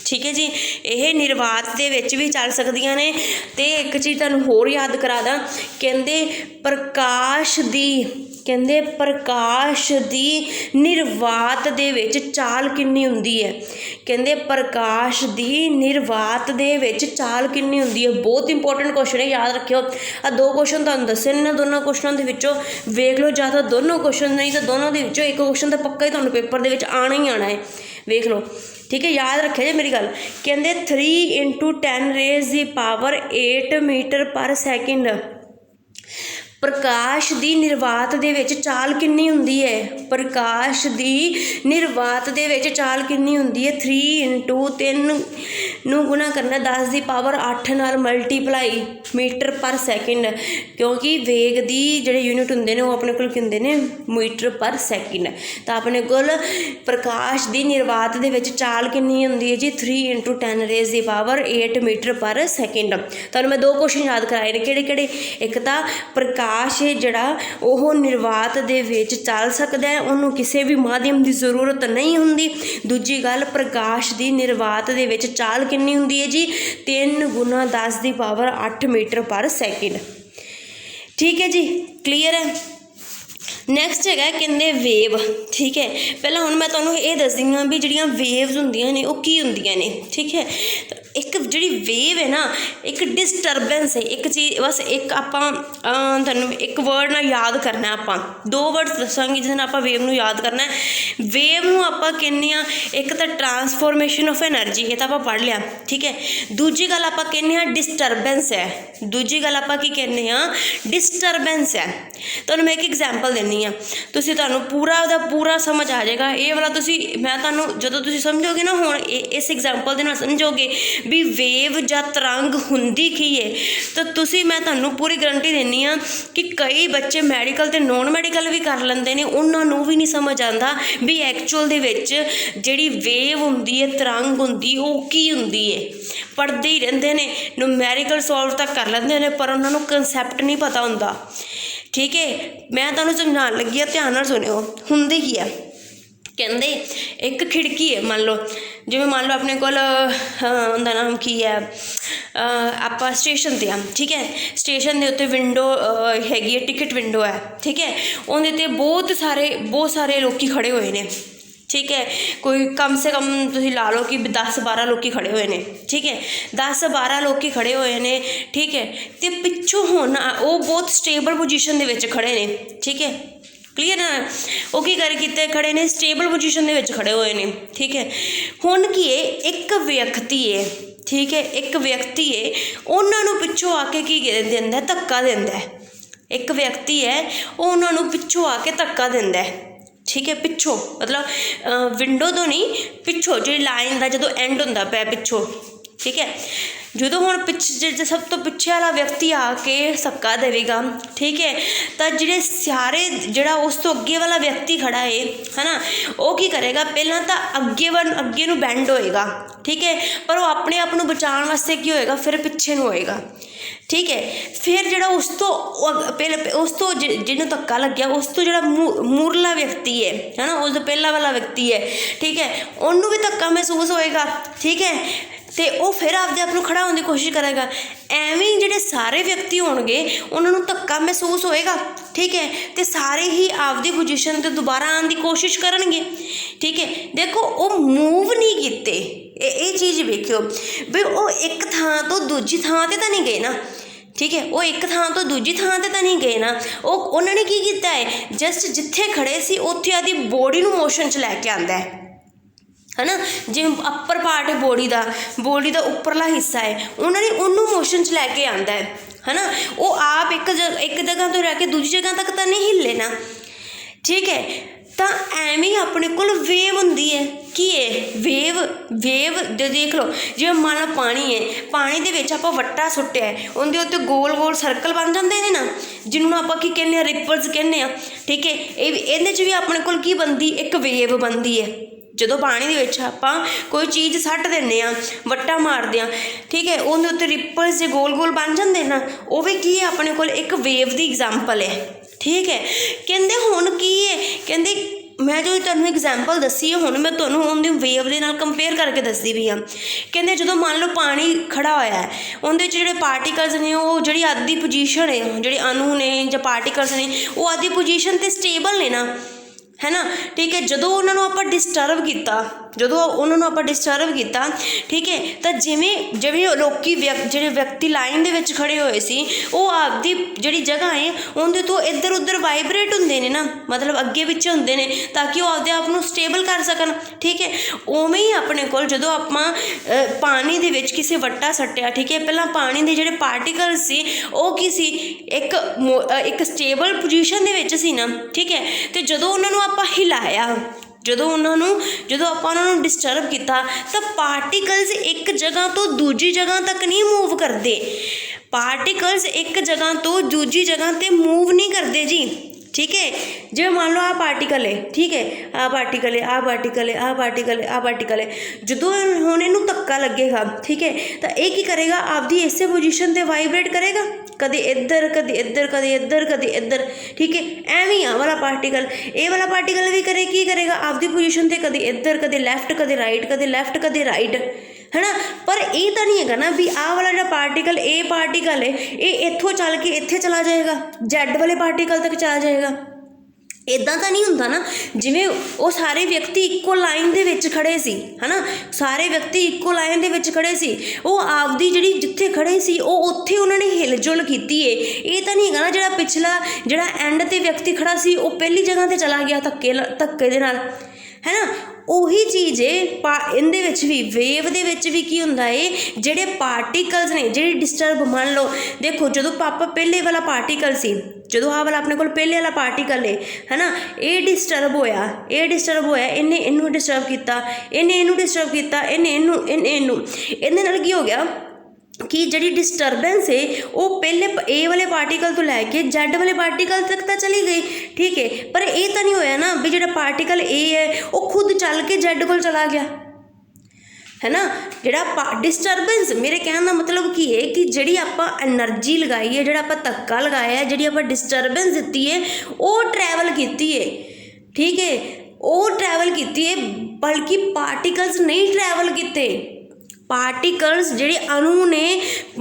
ठीक है जी। यह निर्वात दे विच भी चल सकदियां ने। तो एक चीज़ तुहानूं होर याद करा दा, कहंदे प्रकाश दी निर्वात दे विच चाल कितनी हुंदी है। कहंदे प्रकाश दी निर्वात दे विच चाल कितनी हुंदी है। बहुत इंपॉर्टेंट क्वेश्चन है, याद रखियो। आ दो क्वेश्चन तुहानूं दस्से ने, दोनों क्वेश्चनों दे विचों वेख लो, ज़्यादा दोनों क्वेश्चन नहीं तो दोनों दे विचों एक क्वेश्चन तो पक्का ही तुहानूं पेपर दे विच आना ही आना है, वेख लो, ठीक है। याद रखे जी मेरी गल। कहंदे 3 × 10⁻⁸ मीटर पर सैकेंड प्रकाश की निर्वात दे विच चाल कितनी हुंदी है। प्रकाश की निर्वात दे विच चाल कितनी हुंदी है। 3 × 10 नूं गुणा करना 10⁸ नाल मल्टीप्लाई मीटर पर सैकेंड, क्योंकि वेग की जिहड़े यूनिट हुंदे ने वो अपने कोल की हुंदे ने मीटर पर सैकेंड। तो अपने कोल प्रकाश की निर्वात दे विच चाल कितनी हुंदी है जी, 3 × 10⁸ मीटर पर सैकेंड। तुहानूं मैं दो क्वेश्चन याद कराए ने, किहड़े-किहड़े। एक तां प्रकाश है जिहड़ा ओह निर्वात दे विच चल सकदा है, उहनूं किसी भी माध्यम की जरूरत नहीं हुंदी। दूजी गल, प्रकाश की निर्वात दे विच चाल कितनी हुंदी है जी, 3 × 10⁸ मीटर पर सैकेंड, ठीक है जी। क्लीयर है। नैक्सट है कहते वेव, ठीक है। पहला हुण मैं तुहानूं ये दसदी हाँ भी जिहड़ियां वेव्स हुंदियां ने वो की हुंदियां ने, ठीक है। एक जिहड़ी वेव है ना, एक डिस्टरबेंस है। एक चीज़ बस एक आपां तुहानूं एक वर्ड ना याद करना, आपां 2 वर्ड दसांगे जिस आपां वेव नूं याद करना है। वेव नूं आपां कहने आ एक तां ट्रांसफॉर्मेशन ऑफ एनर्जी, ये तां आपां पढ़ लिया, ठीक है। दूजी गल आपां कहने आ डिस्टरबेंस है। दूजी गल आपां की कहने आ डिस्टरबेंस है। तुहानूं मैं एक एग्जाम्पल दिंदी आ, तुसीं तुहानूं पूरा दा पूरा समझ आ जाएगा। ये वाला तुसीं मैं तुहानूं जदों तुसीं समझोगे ना, हुण इस एग्जाम्पल दे नाल समझोगे भी वेव ਜਾਂ ਤਰੰਗ ਹੁੰਦੀ ਕੀ ਹੈ। ਤਾਂ ਤੁਸੀਂ ਮੈਂ ਤੁਹਾਨੂੰ ਪੂਰੀ ਗਰੰਟੀ ਦਿੰਦੀ ਹਾਂ ਕਿ ਕਈ ਬੱਚੇ ਮੈਡੀਕਲ ਅਤੇ ਨੋਨ ਮੈਡੀਕਲ ਵੀ ਕਰ ਲੈਂਦੇ ਨੇ, ਉਹਨਾਂ ਨੂੰ ਵੀ ਨਹੀਂ ਸਮਝ ਆਉਂਦਾ ਵੀ ਐਕਚੁਅਲ ਦੇ ਵਿੱਚ ਜਿਹੜੀ ਵੇਵ ਹੁੰਦੀ ਹੈ, ਤਰੰਗ ਹੁੰਦੀ, ਉਹ ਕੀ ਹੁੰਦੀ ਹੈ। ਪੜ੍ਹਦੇ ਹੀ ਰਹਿੰਦੇ ਨੇ, ਨੂਮੈਰੀਕਲ ਸੋਲਵ ਤਾਂ ਕਰ ਲੈਂਦੇ ਨੇ, ਪਰ ਉਹਨਾਂ ਨੂੰ ਕਨਸੈਪਟ ਨਹੀਂ ਪਤਾ ਹੁੰਦਾ, ਠੀਕ ਹੈ। ਮੈਂ ਤੁਹਾਨੂੰ ਸਮਝਾਉਣ ਲੱਗੀ ਹਾਂ, ਧਿਆਨ ਨਾਲ ਸੁਣਿਓ। ਹੁੰਦੀ ਕੀ ਹੈ, ਕਹਿੰਦੇ ਇੱਕ ਖਿੜਕੀ ਹੈ, ਮੰਨ ਲਓ ਜਿਵੇਂ ਮੰਨ ਲਓ ਆਪਣੇ ਕੋਲ ਉਹਦਾ ਨਾਮ ਕੀ ਹੈ, ਆਪਾਂ ਸਟੇਸ਼ਨ 'ਤੇ ਆ, ਠੀਕ ਹੈ। ਸਟੇਸ਼ਨ ਦੇ ਉੱਤੇ ਵਿੰਡੋ ਹੈਗੀ ਹੈ, ਟਿਕਟ ਵਿੰਡੋ ਹੈ, ਠੀਕ ਹੈ। ਉਹਦੇ 'ਤੇ ਬਹੁਤ ਸਾਰੇ ਲੋਕ ਖੜ੍ਹੇ ਹੋਏ ਨੇ, ਠੀਕ ਹੈ। ਕੋਈ ਕਮ ਸੇ ਕਮ ਤੁਸੀਂ ਲਾ ਲਓ ਕਿ 10-12 ਲੋਕ ਖੜ੍ਹੇ ਹੋਏ ਨੇ, ਠੀਕ ਹੈ। 10-12 ਲੋਕ ਖੜ੍ਹੇ ਹੋਏ ਨੇ, ਠੀਕ ਹੈ। ਅਤੇ ਪਿੱਛੋਂ ਹੁਣ ਉਹ ਬਹੁਤ ਸਟੇਬਲ ਪੋਜੀਸ਼ਨ ਦੇ ਵਿੱਚ ਖੜ੍ਹੇ ਨੇ, ਠੀਕ ਹੈ। ਕਲੀਅਰ ਨਾ, ਉਹ ਕੀ ਕੀਤੇ ਖੜ੍ਹੇ ਨੇ, ਸਟੇਬਲ ਪੋਜੀਸ਼ਨ ਦੇ ਵਿੱਚ ਖੜ੍ਹੇ ਹੋਏ ਨੇ, ਠੀਕ ਹੈ। ਹੁਣ ਕੀ ਹੈ, ਇੱਕ ਵਿਅਕਤੀ ਹੈ, ਠੀਕ ਹੈ, ਇੱਕ ਵਿਅਕਤੀ ਹੈ, ਉਹਨਾਂ ਨੂੰ ਪਿੱਛੋਂ ਆ ਕੇ ਕੀ ਦਿੰਦਾ, ਧੱਕਾ ਦਿੰਦਾ। ਇੱਕ ਵਿਅਕਤੀ ਹੈ, ਉਹ ਉਹਨਾਂ ਨੂੰ ਪਿੱਛੋਂ ਆ ਕੇ ਧੱਕਾ ਦਿੰਦਾ, ਠੀਕ ਹੈ। ਪਿੱਛੋਂ ਮਤਲਬ ਵਿੰਡੋ ਤੋਂ ਨਹੀਂ, ਪਿੱਛੋਂ ਜਿਹੜੀ ਲਾਈਨ ਦਾ ਜਦੋਂ ਐਂਡ ਹੁੰਦਾ ਪਿਆ ਪਿੱਛੋਂ, ਠੀਕ ਹੈ। ਜਦੋਂ ਹੁਣ ਪਿੱਛੇ ਸਭ ਤੋਂ ਪਿੱਛੇ ਵਾਲਾ ਵਿਅਕਤੀ ਆ ਕੇ ਧੱਕਾ ਦੇਵੇਗਾ, ਠੀਕ ਹੈ, ਤਾਂ ਜਿਹੜੇ ਸਾਰੇ ਜਿਹੜਾ ਉਸ ਤੋਂ ਅੱਗੇ ਵਾਲਾ ਵਿਅਕਤੀ ਖੜ੍ਹਾ ਹੈ ਨਾ, ਉਹ ਕੀ ਕਰੇਗਾ, ਪਹਿਲਾਂ ਤਾਂ ਅੱਗੇ ਨੂੰ ਬੈਂਡ ਹੋਏਗਾ, ਠੀਕ ਹੈ। ਪਰ ਉਹ ਆਪਣੇ ਆਪ ਨੂੰ ਬਚਾਉਣ ਵਾਸਤੇ ਕੀ ਹੋਏਗਾ, ਫਿਰ ਪਿੱਛੇ ਨੂੰ ਹੋਏਗਾ, ਠੀਕ ਹੈ। ਫਿਰ ਜਿਹੜਾ ਉਸ ਤੋਂ ਜਿਹਨੂੰ ਧੱਕਾ ਲੱਗਿਆ, ਉਸ ਤੋਂ ਜਿਹੜਾ ਮੂਰਲਾ ਵਿਅਕਤੀ ਹੈ ਨਾ, ਉਸ ਤੋਂ ਪਹਿਲਾਂ ਵਾਲਾ ਵਿਅਕਤੀ ਹੈ, ਠੀਕ ਹੈ, ਉਹਨੂੰ ਵੀ ਧੱਕਾ ਮਹਿਸੂਸ ਹੋਏਗਾ, ਠੀਕ ਹੈ। ਅਤੇ ਉਹ ਫਿਰ ਆਪਦੇ ਆਪ ਨੂੰ ਖੜ੍ਹਾ ਹੋਣ ਦੀ ਕੋਸ਼ਿਸ਼ ਕਰੇਗਾ। ਐਵੇਂ ਜਿਹੜੇ ਸਾਰੇ ਵਿਅਕਤੀ ਹੋਣਗੇ, ਉਹਨਾਂ ਨੂੰ ਧੱਕਾ ਮਹਿਸੂਸ ਹੋਏਗਾ, ਠੀਕ ਹੈ। ਅਤੇ ਸਾਰੇ ਹੀ ਆਪਦੀ ਪੋਜੀਸ਼ਨ 'ਤੇ ਦੁਬਾਰਾ ਆਉਣ ਦੀ ਕੋਸ਼ਿਸ਼ ਕਰਨਗੇ, ਠੀਕ ਹੈ। ਦੇਖੋ ਉਹ ਮੂਵ ਨਹੀਂ ਕੀਤੇ, ਇਹ ਚੀਜ਼ ਵੇਖਿਓ ਵੀ ਉਹ ਇੱਕ ਥਾਂ ਤੋਂ ਦੂਜੀ ਥਾਂ 'ਤੇ ਤਾਂ ਨਹੀਂ ਗਏ ਨਾ, ਠੀਕ ਹੈ। ਉਹ ਇੱਕ ਥਾਂ ਤੋਂ ਦੂਜੀ ਥਾਂ 'ਤੇ ਤਾਂ ਨਹੀਂ ਗਏ ਨਾ, ਉਹਨਾਂ ਨੇ ਕੀ ਕੀਤਾ ਹੈ, ਜਸਟ ਜਿੱਥੇ ਖੜ੍ਹੇ ਸੀ ਉੱਥੇ ਆਪਦੀ ਬੋਡੀ ਨੂੰ ਮੋਸ਼ਨ 'ਚ ਲੈ ਕੇ ਆਉਂਦਾ ਹੈ ਨਾ। ਜਿਵੇਂ ਅੱਪਰ ਪਾਰਟ ਹੈ ਬੋਡੀ ਦਾ ਉੱਪਰਲਾ ਹਿੱਸਾ ਹੈ, ਉਹਨਾਂ ਨੇ ਉਹਨੂੰ ਮੋਸ਼ਨ 'ਚ ਲੈ ਕੇ ਆਉਂਦਾ ਹੈ ਨਾ। ਉਹ ਆਪ ਇੱਕ ਜਗ੍ਹਾ ਤੋਂ ਰਹਿ ਕੇ ਦੂਜੀ ਜਗ੍ਹਾ ਤੱਕ ਤਾਂ ਨਹੀਂ ਹਿੱਲੇ ਨਾ, ਠੀਕ ਹੈ। ਤਾਂ ਐਵੇਂ ਆਪਣੇ ਕੋਲ ਵੇਵ ਹੁੰਦੀ ਹੈ। ਕੀ ਹੈ ਵੇਵ ਦੇ ਦੇਖ ਲਓ, ਜਿਵੇਂ ਮੰਨ ਲਓ ਪਾਣੀ ਹੈ, ਪਾਣੀ ਦੇ ਵਿੱਚ ਆਪਾਂ ਵੱਟਾ ਸੁੱਟਿਆ, ਉਹਦੇ ਉੱਤੇ ਗੋਲ ਸਰਕਲ ਬਣ ਜਾਂਦੇ ਨੇ ਨਾ, ਜਿਹਨੂੰ ਆਪਾਂ ਕੀ ਕਹਿੰਦੇ ਹਾਂ, ਰਿਪਲਸ ਕਹਿੰਦੇ ਹਾਂ, ਠੀਕ ਹੈ। ਇਹਦੇ 'ਚ ਵੀ ਆਪਣੇ ਕੋਲ ਕੀ ਬਣਦੀ, ਇੱਕ ਵੇਵ ਬਣਦੀ ਹੈ। ਜਦੋਂ ਪਾਣੀ ਦੇ ਵਿੱਚ ਆਪਾਂ ਕੋਈ ਚੀਜ਼ ਸੱਟ ਦਿੰਦੇ ਹਾਂ, ਵੱਟਾ ਮਾਰਦੇ ਹਾਂ, ਠੀਕ ਹੈ, ਉਹਦੇ ਉੱਤੇ ਰਿਪਲਸ ਜੇ ਗੋਲ ਬਣ ਜਾਂਦੇ ਨਾ, ਉਹ ਵੀ ਕੀ ਹੈ, ਆਪਣੇ ਕੋਲ ਇੱਕ ਵੇਵ ਦੀ ਐਗਜ਼ਾਮਪਲ ਹੈ, ਠੀਕ ਹੈ। ਕਹਿੰਦੇ ਹੁਣ ਕੀ ਹੈ, ਕਹਿੰਦੇ ਮੈਂ ਜੋ ਤੁਹਾਨੂੰ ਐਗਜ਼ਾਮਪਲ ਦੱਸੀ ਹੈ, ਹੁਣ ਮੈਂ ਤੁਹਾਨੂੰ ਉਹਦੀ ਵੇਵ ਦੇ ਨਾਲ ਕੰਪੇਅਰ ਕਰਕੇ ਦੱਸਦੀ ਵੀ ਹਾਂ। ਕਹਿੰਦੇ ਜਦੋਂ ਮੰਨ ਲਓ ਪਾਣੀ ਖੜ੍ਹਾ ਹੋਇਆ ਹੈ, ਉਹਦੇ ਵਿੱਚ ਜਿਹੜੇ ਪਾਰਟੀਕਲਸ ਨੇ, ਉਹ ਜਿਹੜੀ ਆਦੀ ਪੋਜੀਸ਼ਨ ਹੈ, ਜਿਹੜੇ ਅਣੂ ਨੇ ਜਾਂ ਪਾਰਟੀਕਲਸ ਨੇ, ਉਹ ਆਦੀ ਪੋਜੀਸ਼ਨ 'ਤੇ ਸਟੇਬਲ ਨੇ ਨਾ, ਹੈ ਨਾ, ਠੀਕ ਹੈ। ਜਦੋਂ ਉਹਨਾਂ ਨੂੰ ਆਪਾਂ ਡਿਸਟਰਬ ਕੀਤਾ, ਠੀਕ ਹੈ, ਤਾਂ ਜਿਵੇਂ ਲੋਕੀ ਜਿਹੜੇ ਵਿਅਕਤੀ ਲਾਈਨ ਦੇ ਵਿੱਚ ਖੜ੍ਹੇ ਹੋਏ ਸੀ, ਉਹ ਆਪਦੀ ਜਿਹੜੀ ਜਗ੍ਹਾ ਹੈ ਉਹਦੇ ਤੋਂ ਇੱਧਰ ਉੱਧਰ ਵਾਈਬਰੇਟ ਹੁੰਦੇ ਨੇ ਨਾ, ਮਤਲਬ ਅੱਗੇ ਪਿੱਛੇ ਹੁੰਦੇ ਨੇ, ਤਾਂ ਕਿ ਉਹ ਆਪਦੇ ਆਪ ਨੂੰ ਸਟੇਬਲ ਕਰ ਸਕਣ, ਠੀਕ ਹੈ। ਉਵੇਂ ਹੀ ਆਪਣੇ ਕੋਲ ਜਦੋਂ ਆਪਾਂ ਪਾਣੀ ਦੇ ਵਿੱਚ ਕਿਸੇ ਵੱਟਾ ਸੱਟਿਆ, ਠੀਕ ਹੈ, ਪਹਿਲਾਂ ਪਾਣੀ ਦੇ ਜਿਹੜੇ ਪਾਰਟੀਕਲ ਸੀ, ਉਹ ਕੀ ਸੀ, ਇੱਕ ਸਟੇਬਲ ਪੋਜੀਸ਼ਨ ਦੇ ਵਿੱਚ ਸੀ ਨਾ, ਠੀਕ ਹੈ। ਅਤੇ ਜਦੋਂ ਉਹਨਾਂ ਨੂੰ ਆਪਾਂ ਹਿਲਾਇਆ, ਜਦੋਂ ਆਪਾਂ ਉਹਨਾਂ ਨੂੰ ਡਿਸਟਰਬ ਕੀਤਾ, ਤਾਂ ਪਾਰਟੀਕਲਸ ਇੱਕ ਜਗ੍ਹਾ ਤੋਂ ਦੂਜੀ ਜਗ੍ਹਾ ਤੱਕ ਨਹੀਂ ਮੂਵ ਕਰਦੇ। ਪਾਰਟੀਕਲਸ ਇੱਕ ਜਗ੍ਹਾ ਤੋਂ ਦੂਜੀ ਜਗ੍ਹਾ 'ਤੇ ਮੂਵ ਨਹੀਂ ਕਰਦੇ ਜੀ, ਠੀਕ ਹੈ। ਜਿਵੇਂ ਮੰਨ ਲਓ ਆਹ ਪਾਰਟੀਕਲ ਹੈ, ਠੀਕ ਹੈ, ਆਹ ਪਾਰਟੀਕਲ ਹੈ, ਜਦੋਂ ਹੁਣ ਇਹਨੂੰ ਧੱਕਾ ਲੱਗੇਗਾ, ਠੀਕ ਹੈ, ਤਾਂ ਇਹ ਕੀ ਕਰੇਗਾ, ਆਪਦੀ ਇਸੇ ਪੋਜੀਸ਼ਨ 'ਤੇ ਵਾਈਬਰੇਟ ਕਰੇਗਾ, ਕਦੇ ਇੱਧਰ ਕਦੇ ਇੱਧਰ, ਠੀਕ ਹੈ। ਐਵੇਂ ਆ ਵਾਲਾ ਪਾਰਟੀਕਲ, ਇਹ ਵਾਲਾ ਪਾਰਟੀਕਲ ਵੀ ਕੀ ਕਰੇਗਾ, ਆਪਦੀ ਪੋਜੀਸ਼ਨ 'ਤੇ ਕਦੇ ਇੱਧਰ ਕਦੇ ਲੈਫਟ ਕਦੇ ਰਾਈਟ, ਹੈ ਨਾ। ਪਰ ਇਹ ਤਾਂ ਨਹੀਂ ਹੈਗਾ ਨਾ ਵੀ ਆਹ ਵਾਲਾ ਜਿਹੜਾ ਪਾਰਟੀਕਲ, ਇਹ ਪਾਰਟੀਕਲ ਹੈ, ਇਹ ਇੱਥੋਂ ਚੱਲ ਕੇ ਇੱਥੇ ਚਲਾ ਜਾਏਗਾ, ਜ਼ੈਡ ਵਾਲੇ ਪਾਰਟੀਕਲ ਤੱਕ ਚਲਾ ਜਾਏਗਾ, इदां ਤਾਂ नहीं ਹੁੰਦਾ ना जिवें ਉਹ ਸਾਰੇ ਵਿਅਕਤੀ ਇੱਕੋ ਲਾਈਨ ਦੇ ਵਿੱਚ ਖੜੇ ਸੀ ਹੈ ਨਾ, ਸਾਰੇ ਵਿਅਕਤੀ ਇੱਕੋ ਲਾਈਨ ਦੇ ਵਿੱਚ ਖੜੇ ਸੀ, ਉਹ ਆਪਦੀ ਜਿਹੜੀ ਜਿੱਥੇ ਖੜੇ ਸੀ ਉਹ ਉੱਥੇ ਉਹਨਾਂ ਨੇ ਹਿਲ ਜੁਲ ਕੀਤੀ ਏ। ਇਹ ਤਾਂ ਨਹੀਂ ਹੈਗਾ ਨਾ ਜਿਹੜਾ ਪਿਛਲਾ ਜਿਹੜਾ ਐਂਡ 'ਤੇ ਵਿਅਕਤੀ ਖੜਾ ਸੀ ਉਹ ਪਹਿਲੀ ਜਗ੍ਹਾ 'ਤੇ ਚਲਾ ਗਿਆ ਧੱਕੇ ਦੇ ਨਾਲ, है ना। ਉਹੀ ਚੀਜ਼ ਏ ਇਹਦੇ ਵਿੱਚ ਵੀ ਵੇਵ ਦੇ ਵਿੱਚ ਵੀ ਕੀ ਹੁੰਦਾ ਏ, ਜਿਹੜੇ ਪਾਰਟੀਕਲਸ ਨੇ ਜਿਹੜੇ ਡਿਸਟਰਬ, ਮੰਨ ਲਓ ਦੇਖੋ ਜਦੋਂ ਆਪਾਂ ਪਹਿਲੇ ਵਾਲਾ ਪਾਰਟੀਕਲ ਸੀ, ਜਦੋਂ ਆਹ ਵਾਲਾ ਆਪਣੇ ਕੋਲ ਪਹਿਲੇ ਵਾਲਾ ਪਾਰਟੀਕਲ ਹੈ ਨਾ, ਇਹ ਡਿਸਟਰਬ ਹੋਇਆ ਇਹਨੇ ਇਹਨੂੰ ਡਿਸਟਰਬ ਕੀਤਾ, ਇਹਨੇ ਇਹਨੂੰ ਡਿਸਟਰਬ ਕੀਤਾ, ਇਹਨੇ ਇਹਨੂੰ ਇਹਦੇ ਨਾਲ ਕੀ ਹੋ ਗਿਆ ਕਿ ਜਿਹੜੀ ਡਿਸਟਰਬੈਂਸ ਹੈ ਉਹ ਪਹਿਲੇ ਏ ਵਾਲੇ ਪਾਰਟੀਕਲ ਤੋਂ ਲੈ ਕੇ ਜ਼ੈਡ ਵਾਲੇ ਪਾਰਟੀਕਲ ਤੱਕ ਤਾਂ ਚਲੀ ਗਈ, ਠੀਕ ਹੈ, ਪਰ ਇਹ ਤਾਂ ਨਹੀਂ ਹੋਇਆ ਨਾ ਵੀ ਜਿਹੜਾ ਪਾਰਟੀਕਲ ਏ ਹੈ ਉਹ ਖੁਦ ਚੱਲ ਕੇ ਜ਼ੈਡ ਕੋਲ ਚਲਾ ਗਿਆ, है ना। ਜਿਹੜਾ डिस्टरबेंस, मेरे कहने का मतलब की है कि ਜਿਹੜੀ ਆਪਾਂ एनर्जी लगाई है, ਜਿਹੜਾ ਆਪਾਂ ਧੱਕਾ लगाया है, ਜਿਹੜੀ ਆਪਾਂ डिस्टरबेंस ਦਿੱਤੀ है, ਉਹ ट्रैवल की है, ठीक है, ਉਹ ट्रैवल की है, बल्कि पार्टिकल्स नहीं ट्रैवल किए। पार्टिकल्स ਜਿਹੜੇ अणु ने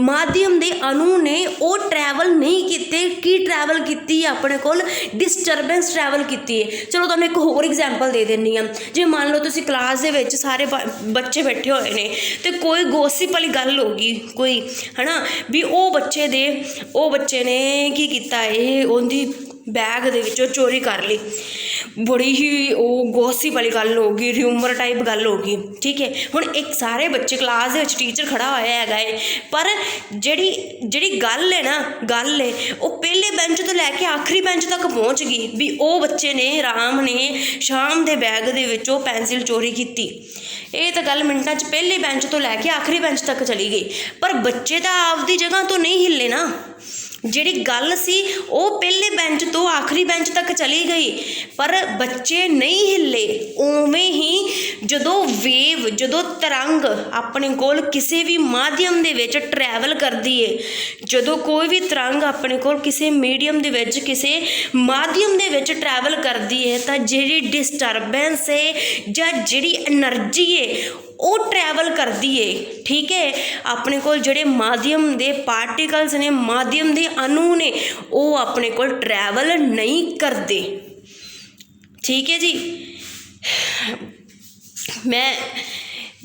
माध्यम ਦੇ अणु ने ਉਹ ट्रैवल नहीं ਕੀਤੇ, ਕੀ ट्रैवल ਕੀਤੀ ਆਪਣੇ ਕੋਲ डिस्टरबेंस ट्रैवल ਕੀਤੀ ਹੈ। ਚਲੋ ਤੁਹਾਨੂੰ ਇੱਕ ਹੋਰ ਐਗਜ਼ਾਮਪਲ ਦੇ ਦਿੰਦੀ ਹਾਂ, ਜੇ ਮੰਨ ਲਓ ਤੁਸੀਂ ਕਲਾਸ ਦੇ ਵਿੱਚ ਸਾਰੇ ਬੱਚੇ ਬੈਠੇ ਹੋਏ ਨੇ ਤੇ ਕੋਈ ਗੋਸਿਪ ਵਾਲੀ ਗੱਲ ਹੋ ਗਈ ਕੋਈ, ਹੈ ਨਾ, ਵੀ ਉਹ ਬੱਚੇ ਨੇ ਕੀ ਕੀਤਾ, ਇਹ ਉਹਦੀ बैग ਦੇ ਵਿੱਚੋਂ ਚੋਰੀ ਕਰ ਲਈ, ਬੜੀ ਹੀ ਉਹ ਗੋਸਿਪ ਵਾਲੀ ਗੱਲ ਹੋ ਗਈ, ਰਿਊਮਰ ਟਾਈਪ ਗੱਲ ਹੋ ਗਈ, ਠੀਕ ਹੈ। ਹੁਣ ਇੱਕ ਸਾਰੇ ਬੱਚੇ ਕਲਾਸ ਦੇ ਵਿੱਚ ਟੀਚਰ ਖੜਾ ਹੋਇਆ ਹੈਗਾ ਏ, ਪਰ ਜਿਹੜੀ ਗੱਲ ਹੈ ਨਾ, ਗੱਲ ਹੈ ਉਹ ਪਹਿਲੇ ਬੈਂਚ ਤੋਂ ਲੈ ਕੇ ਆਖਰੀ ਬੈਂਚ ਤੱਕ ਪਹੁੰਚ ਗਈ ਵੀ ਉਹ ਬੱਚੇ ਨੇ, ਰਾਮ ਨੇ ਸ਼ਾਮ ਦੇ ਬੈਗ ਦੇ ਵਿੱਚੋਂ ਪੈਨਸਿਲ ਚੋਰੀ ਕੀਤੀ। ਇਹ ਤਾਂ ਗੱਲ ਮਿੰਟਾਂ 'ਚ ਪਹਿਲੇ ਬੈਂਚ ਤੋਂ ਲੈ ਕੇ ਆਖਰੀ ਬੈਂਚ ਤੱਕ ਚਲੀ ਗਈ, ਪਰ ਬੱਚੇ ਤਾਂ ਆਪਦੀ ਜਗ੍ਹਾ ਤੋਂ ਨਹੀਂ ਹਿੱਲੇ ਨਾ। ਜਿਹੜੀ ਗੱਲ ਸੀ ਉਹ ਪਹਿਲੇ ਬੈਂਚ ਤੋਂ ਆਖਰੀ ਬੈਂਚ ਤੱਕ ਚਲੀ ਗਈ, ਪਰ ਬੱਚੇ ਨਹੀਂ ਹਿੱਲੇ। ਉਵੇਂ ਹੀ ਜਦੋਂ ਤਰੰਗ ਆਪਣੇ ਕੋਲ ਕਿਸੇ ਵੀ ਮਾਧਿਅਮ ਦੇ ਵਿੱਚ ਟਰੈਵਲ ਕਰਦੀ ਹੈ, ਜਦੋਂ ਕੋਈ ਵੀ ਤਰੰਗ ਆਪਣੇ ਕੋਲ ਕਿਸੇ ਮੀਡੀਅਮ ਦੇ ਵਿੱਚ, ਕਿਸੇ ਮਾਧਿਅਮ ਦੇ ਵਿੱਚ ਟਰੈਵਲ ਕਰਦੀ ਹੈ, ਤਾਂ ਜਿਹੜੀ ਡਿਸਟਰਬੈਂਸ ਹੈ ਜਾਂ ਜਿਹੜੀ ਐਨਰਜੀ ਹੈ ਉਹ ट्रैवल करती है, ठीक है। अपने कोल ਜਿਹੜੇ माध्यम ਦੇ पार्टिकल्स ने, माध्यम ਦੇ अणु ने, वो अपने कोल ट्रैवल नहीं करते, ठीक है जी। मैं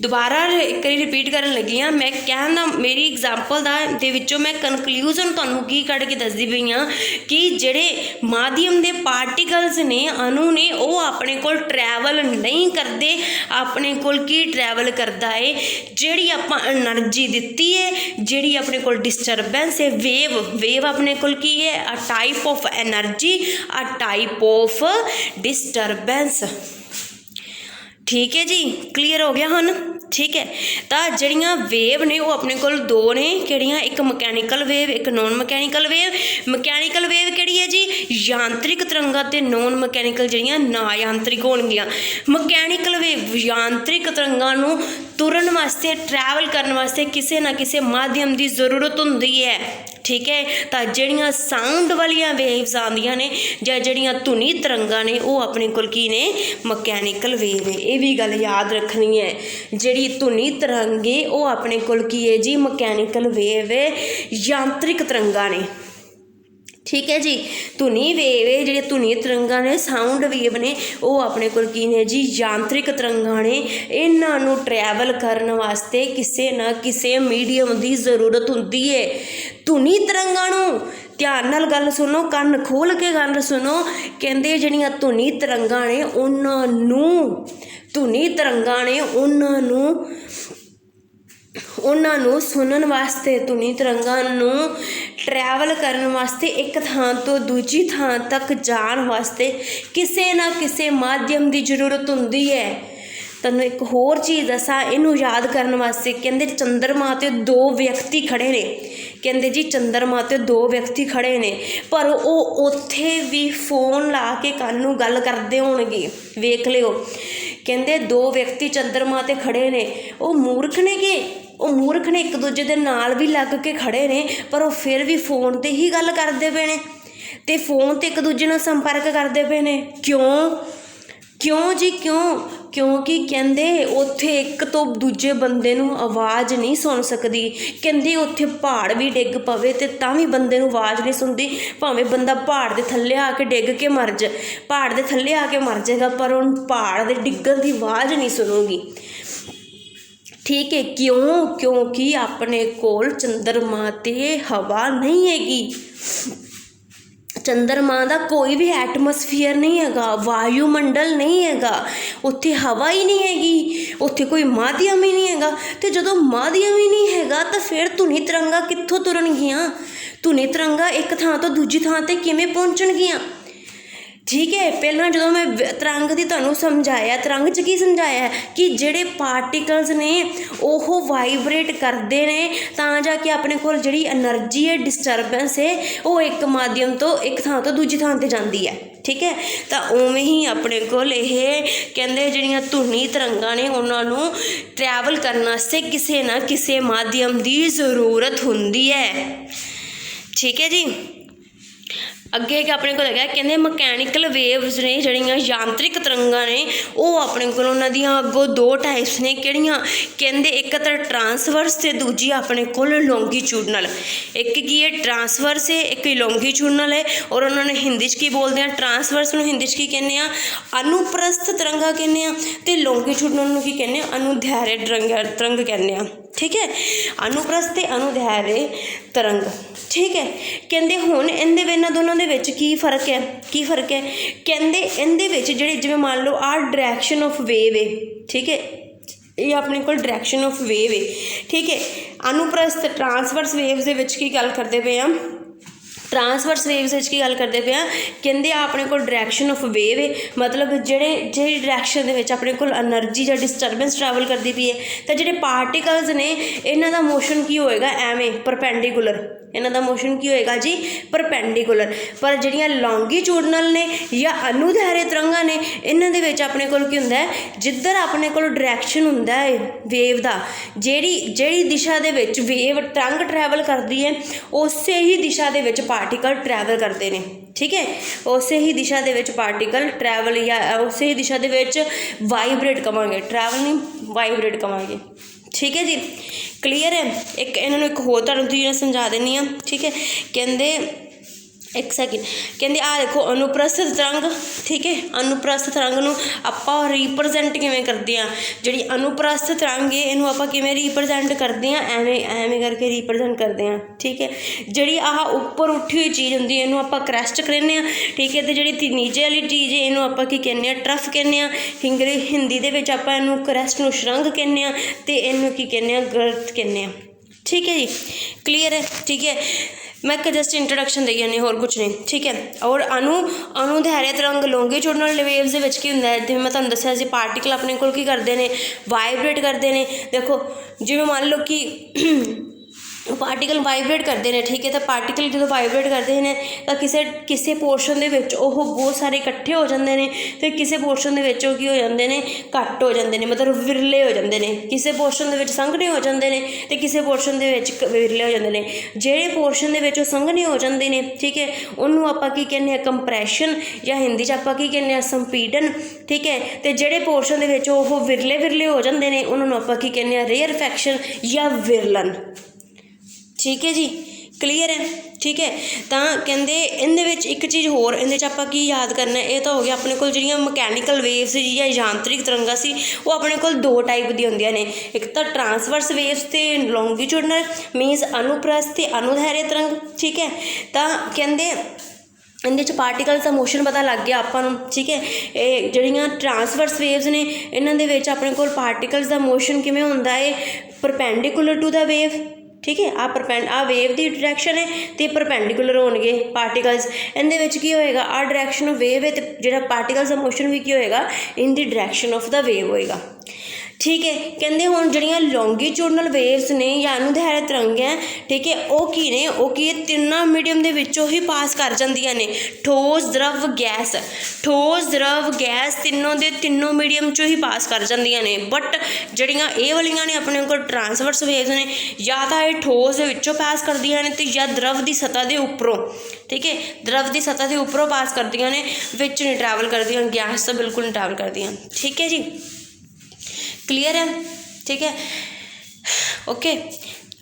ਦੁਬਾਰਾ ਇੱਕ ਵਾਰੀ ਰਿਪੀਟ ਕਰਨ ਲੱਗੀ ਹਾਂ, ਮੈਂ ਕਹਿਣ ਦਾ ਮੇਰੀ ਐਗਜ਼ਾਮਪਲ ਦੇ ਵਿੱਚੋਂ ਮੈਂ ਕਨਕਲੂਜ਼ਨ ਤੁਹਾਨੂੰ ਕੀ ਕੱਢ ਕੇ ਦੱਸਦੀ ਪਈ ਹਾਂ ਕਿ ਜਿਹੜੇ ਮਾਧਿਅਮ ਦੇ ਪਾਰਟੀਕਲਸ ਨੇ, ਅਣੂ ਨੇ, ਉਹ ਆਪਣੇ ਕੋਲ ਟਰੈਵਲ ਨਹੀਂ ਕਰਦੇ। ਆਪਣੇ ਕੋਲ ਕੀ ਟਰੈਵਲ ਕਰਦਾ ਹੈ, ਜਿਹੜੀ ਆਪਾਂ ਐਨਰਜੀ ਦਿੱਤੀ ਹੈ, ਜਿਹੜੀ ਆਪਣੇ ਕੋਲ ਡਿਸਟਰਬੈਂਸ ਹੈ, ਵੇਵ ਆਪਣੇ ਕੋਲ ਕੀ ਹੈ, a type of energy, a type of disturbance, ठीक है जी। क्लीयर हो गया हुण, ठीक है। तो जड़ियाँ वेव ने वो अपने कोल दो ने, किहड़ियां, एक मकैनिकल वेव, एक non mechanical wave. Mechanical wave किहड़ी है जी, यांत्रिक तरंगां, ते नॉन मकैनिकल जड़ियां ना यांत्रिक होणगियां। मकैनिकल वेव यांत्रिक तरंगां नूं तुरन वास्ते, ट्रैवल करन वास्ते किसी ना किसी माध्यम की जरूरत हुंदी है, ठीक है। तो जड़ियाँ साउंड वालियां वेव्स आंदियां ने जां जड़ियां धुनी तरंगां ने, वो अपने कोल की ने, मकैनिकल वेव है। ये भी गल याद रखनी है, जिहड़ी धुनी तरंग है वो अपने कोल की है जी, मकैनिकल वेव है, यांत्रिक तरंगां ने, ठीक है जी। धुनी वेव है, जिहड़े धुनी तरंगां ने, साउंड वेव ने, वो अपने कोल की ने जी, यांत्रिक तरंगां ने। इन्हां नूं ट्रैवल करन वास्ते किसी ना किसी मीडियम की जरूरत हुंदी है। धुनी तरंगां नूं ध्यान नाल गल सुनो, कंन खोल के गल सुनो, कहंदे जिहड़ियां धुनी तरंगां ने उन्हां नूं, धुनी तरंगां ने उन्हां नूं सुनन वास्ते, धुनी तरंगां नूं ट्रैवल करन वास्ते, एक थां तो दूजी थां तक जाण वास्ते किसी ना किसी माध्यम की जरूरत हुंदी है। तैनूं एक होर चीज़ दसां इनू याद करन वास्ते, कहंदे चंद्रमा ते दो व्यक्ति खड़े ने, कहंदे जी चंद्रमा ते दो व्यक्ति खड़े ने, पर वो उत्थे भी फोन ला के कंन नूं गल करदे होणगे, वेख लिओ। कहंदे दो व्यक्ति चंद्रमा ते खड़े ने, वो मूर्ख ने कि ਉਹ ਮੂਰਖ ਨੇ, ਇੱਕ ਦੂਜੇ ਦੇ ਨਾਲ ਵੀ ਲੱਗ ਕੇ ਖੜੇ ਨੇ, ਪਰ ਉਹ ਫਿਰ ਵੀ ਫੋਨ 'ਤੇ ਹੀ ਗੱਲ ਕਰਦੇ ਪਏ ਨੇ, ਅਤੇ ਫੋਨ 'ਤੇ ਇੱਕ ਦੂਜੇ ਨਾਲ ਸੰਪਰਕ ਕਰਦੇ ਪਏ ਨੇ। ਕਿਉਂ ਜੀ, ਕਿਉਂ? क्योंकि कहते उत्थे एक तो दूजे बंदे नूं आवाज़ नहीं सुन सकती, कहते उत्थे पहाड़ भी डिग पवे ते तां भी बंदे नूं आवाज़ नहीं सुनती, भावें बंदा पहाड़ दे थल्ले आके डिग के मर जाए, पहाड़ दे थल्ले आके मर जाएगा पर उन पहाड़ दे डिग्गण की आवाज़ नहीं सुनूगी। ठीक है, क्यों? क्योंकि अपने कोल चंद्रमा ते हवा नहीं हैगी, चंद्रमा का कोई भी एटमोसफीयर नहीं हैगा, वायुमंडल नहीं हैगा, उत्थे हवा ही नहीं हैगी, उत्थे कोई माध्यम ही नहीं हैगा। तो जो माध्यम ही नहीं हैगा तो फिर धुनी तरंगा कित्थों तुरनगियां? धुनी तरंगा एक थां तो दूजी थां ते किवें पहुंचणगियां? ठीक है, पहला जो मैं तरंग की तुहानूं समझाया, तरंग च की समझाया कि जिहड़े पार्टिकल्स ने ओह वाइब्रेट करते हैं तां जाके अपने कोल जिहड़ी एनर्जी है, डिस्टरबेंस है, वो एक माध्यम तो एक थां तो दूजी थां ते जाती है। ठीक है, तो उवें ही अपने कोल इह कहंदे जिहड़ियां धुनी तरंगां ने उन्हां नूं ट्रैवल करने वास्ते किसी ना किसी माध्यम की जरूरत हुंदी है। ठीक है जी, अगे अपने को है कहते मकैनिकल वेव्स ने जड़ियाँ यांत्रिक तरंगां ने वो अपने को उन्होंने अगों दो टाइप्स ने किहड़ियां कहते एक तो ट्रांसवर्स ते दूजी अपने को लॉन्गीट्यूडनल। एक की है ट्रांसवर्स है, एक लॉन्गीट्यूडनल है। और उन्होंने हिंदी की बोलते हैं ट्रांसवर्स में हिंदी की कहने अनुप्रस्थ तरंगा कहने तो लॉन्गीट्यूडनल की कहने अनुदैर्घ्य तरंग कहने। ठीक है, अनुप्रस्थ ते अनुदैर्घ्य तरंग। ठीक है, कहते हुण इहदे इन्हां दोनों दे विच की फर्क है? की फर्क है? कहते इहदे विच जिहड़े जिवें मान लो आ डायरैक्शन ऑफ वेव है। ठीक है, ये अपने को डायरैक्शन ऑफ वेव है। ठीक है, अनुप्रस्थ ट्रांसवर्स वेव्स दे विच की गल करते पे आ, ट्रांसवर्स वेव्स की गल करते पे कहते अपने को डायरैक्शन ऑफ वेव है, मतलब जिहड़े जिहड़ी डायरैक्शन दे विच अपने को एनर्जी या डिस्टरबेंस ट्रैवल करती पई है तो जिहड़े पार्टिकल्स ने इन्हां दा मोशन की होएगा एवें परपेंडिकुलर, इन्हां दा मोशन की होएगा जी परपेंडिकुलर। पर जिहड़ियां लॉन्गीट्यूडनल ने या अनुदैर्घ्य तरंगां ने इन्हां दे विच अपने कोल की हुंदा है जिधर अपने कोल डायरैक्शन हुंदा है वेव दा, जिहड़ी दिशा दे विच वेव तरंग ट्रैवल करती है उसे ही दिशा दे विच पार्टिकल ट्रैवल करते हैं। ठीक है, उसे ही दिशा दे विच पार्टिकल ट्रैवल या उसे ही दिशा दे विच वाइब्रेट कवांगे, ट्रैवल नहीं वाइब्रेट कवांगे। ठीक है जी, क्लीयर है। एक इन्होंने एक होर तुहानूं चीज़ समझा देनी है। ठीक है, कहते एक सैकेंड, कहते आ देखो अनुप्रस्थ तरंग। ठीक है, अनुप्रस्थ तरंग नूं आपां रिप्रजेंट किवें करदे आ? जिहड़ी अनुप्रस्थ तरंग है इहनूं आपां किवें रिप्रजेंट करदे आ? एवें करके रिप्रजेंट करदे आ। ठीक है, जिहड़ी आह उपर उठी हुई चीज़ हुंदी है इहनूं आपां क्रैस्ट कहने आ। ठीक है, तो जिहड़ी नीचे वाली चीज़ है इहनूं आपां की कहने आ? ट्रफ कहने आ। हिंदी दे विच आपां इहनूं क्रैस्ट नूं शरंग कहने आ ते इहनूं की कहने आ? गर्त कहने आ। ठीक है जी, क्लीयर है। ठीक है, मैं जस्ट इंट्रोडक्शन दी जानी, होर कुछ नहीं। ठीक है, और अनुदैर्घ्य तरंग लॉन्गीट्यूडनल वेव्स दे विच की हुंदा है, जिवें मैं तुहानूं दस्सिया सी पार्टिकल अपने कोल की करते हैं? वाइब्रेट करते हैं। देखो जिवें मान लो कि पार्टिकल वाइब्रेट करते हैं। ठीक है, तो पार्टिकल जो वाइब्रेट करते हैं तो किसी पोर्शन दे विच ओह बहुत सारे इकट्ठे हो जाते हैं तो किसी पोर्शन दे विच की हो जाते हैं घट हो जाते हैं, मतलब विरले हो जाते हैं। किसी पोर्शन दे विच संघने हो जाते हैं तो किसी पोर्शन दे विच विरले हो जाते हैं। जिहड़े पोर्शन दे विच संघने हो जाते हैं, ठीक है, उन्होंने आपां की कहने कंप्रैशन या हिंदी च आपां की कहने संपीडन। ठीक है, तो जिहड़े पोर्शन दे विच ओह विरले हो जाते हैं उन्होंने आपां की कहने रेयरफैक्शन या विरलन। ठीक है जी, क्लीयर है। ठीक है, तो कहते इहदे विच एक चीज़ होर इहदे च आपां की याद करना है, ये तो हो गया अपने कोल जिहड़ियां मकैनिकल वेव्स या यांत्रिक तरंगां सी वो अपने कोल दो टाइप दी हुंदियां ने, एक तो ट्रांसवर्स वेव्स ते लॉन्गीट्यूडनल मीनस अनुप्रस्थ ते अनुदैर्घ्य तरंग। ठीक है, तो कहते इहदे च पार्टिकल्स का मोशन पता लग गया आपां नूं। ठीक है, ये जिहड़ियां ट्रांसवर्स वेव्स ने इन्हां दे विच अपने कोल पार्टिकल्स का मोशन किवें हुंदा है? Perpendicular to the wave. ठीक है, आ वेव की डायरैक्शन है तो परपेंडिकुलर होणगे पार्टिकल्स। इहदे विच की होएगा? आ डायरैक्शन ऑफ वेव है तो जिहड़ा पार्टिकल्स का मोशन भी की होएगा इन दी डायरैक्शन ऑफ द वेव होएगा। ठीक है, कहते हुण जिहड़ियां लॉन्गीट्यूडनल वेव्स ने या अनुदैर्घ्य तरंग है, ठीक है, वो की ने वो की तिन्नां मीडियम दे विचों ही पास कर जांदियां ने, ठोस द्रव गैस। ठोस द्रव गैस तिन्नों दे तिन्नों मीडियम चों ही पास कर जांदियां ने। बट जिहड़ियां ये वालियां ने अपने कोल ट्रांसवर्स वेव्स ने या तो ये ठोस दे विचों पास करदियां ने ते या द्रव की सतह के उपरों। ठीक है, द्रव की सतह के उपरों पास करदियां ने, विच नहीं ट्रैवल करदियां, गैस तो बिल्कुल नहीं ट्रैवल करदियां। ठीक है जी, क्लीयर है, ठीक है, ओके।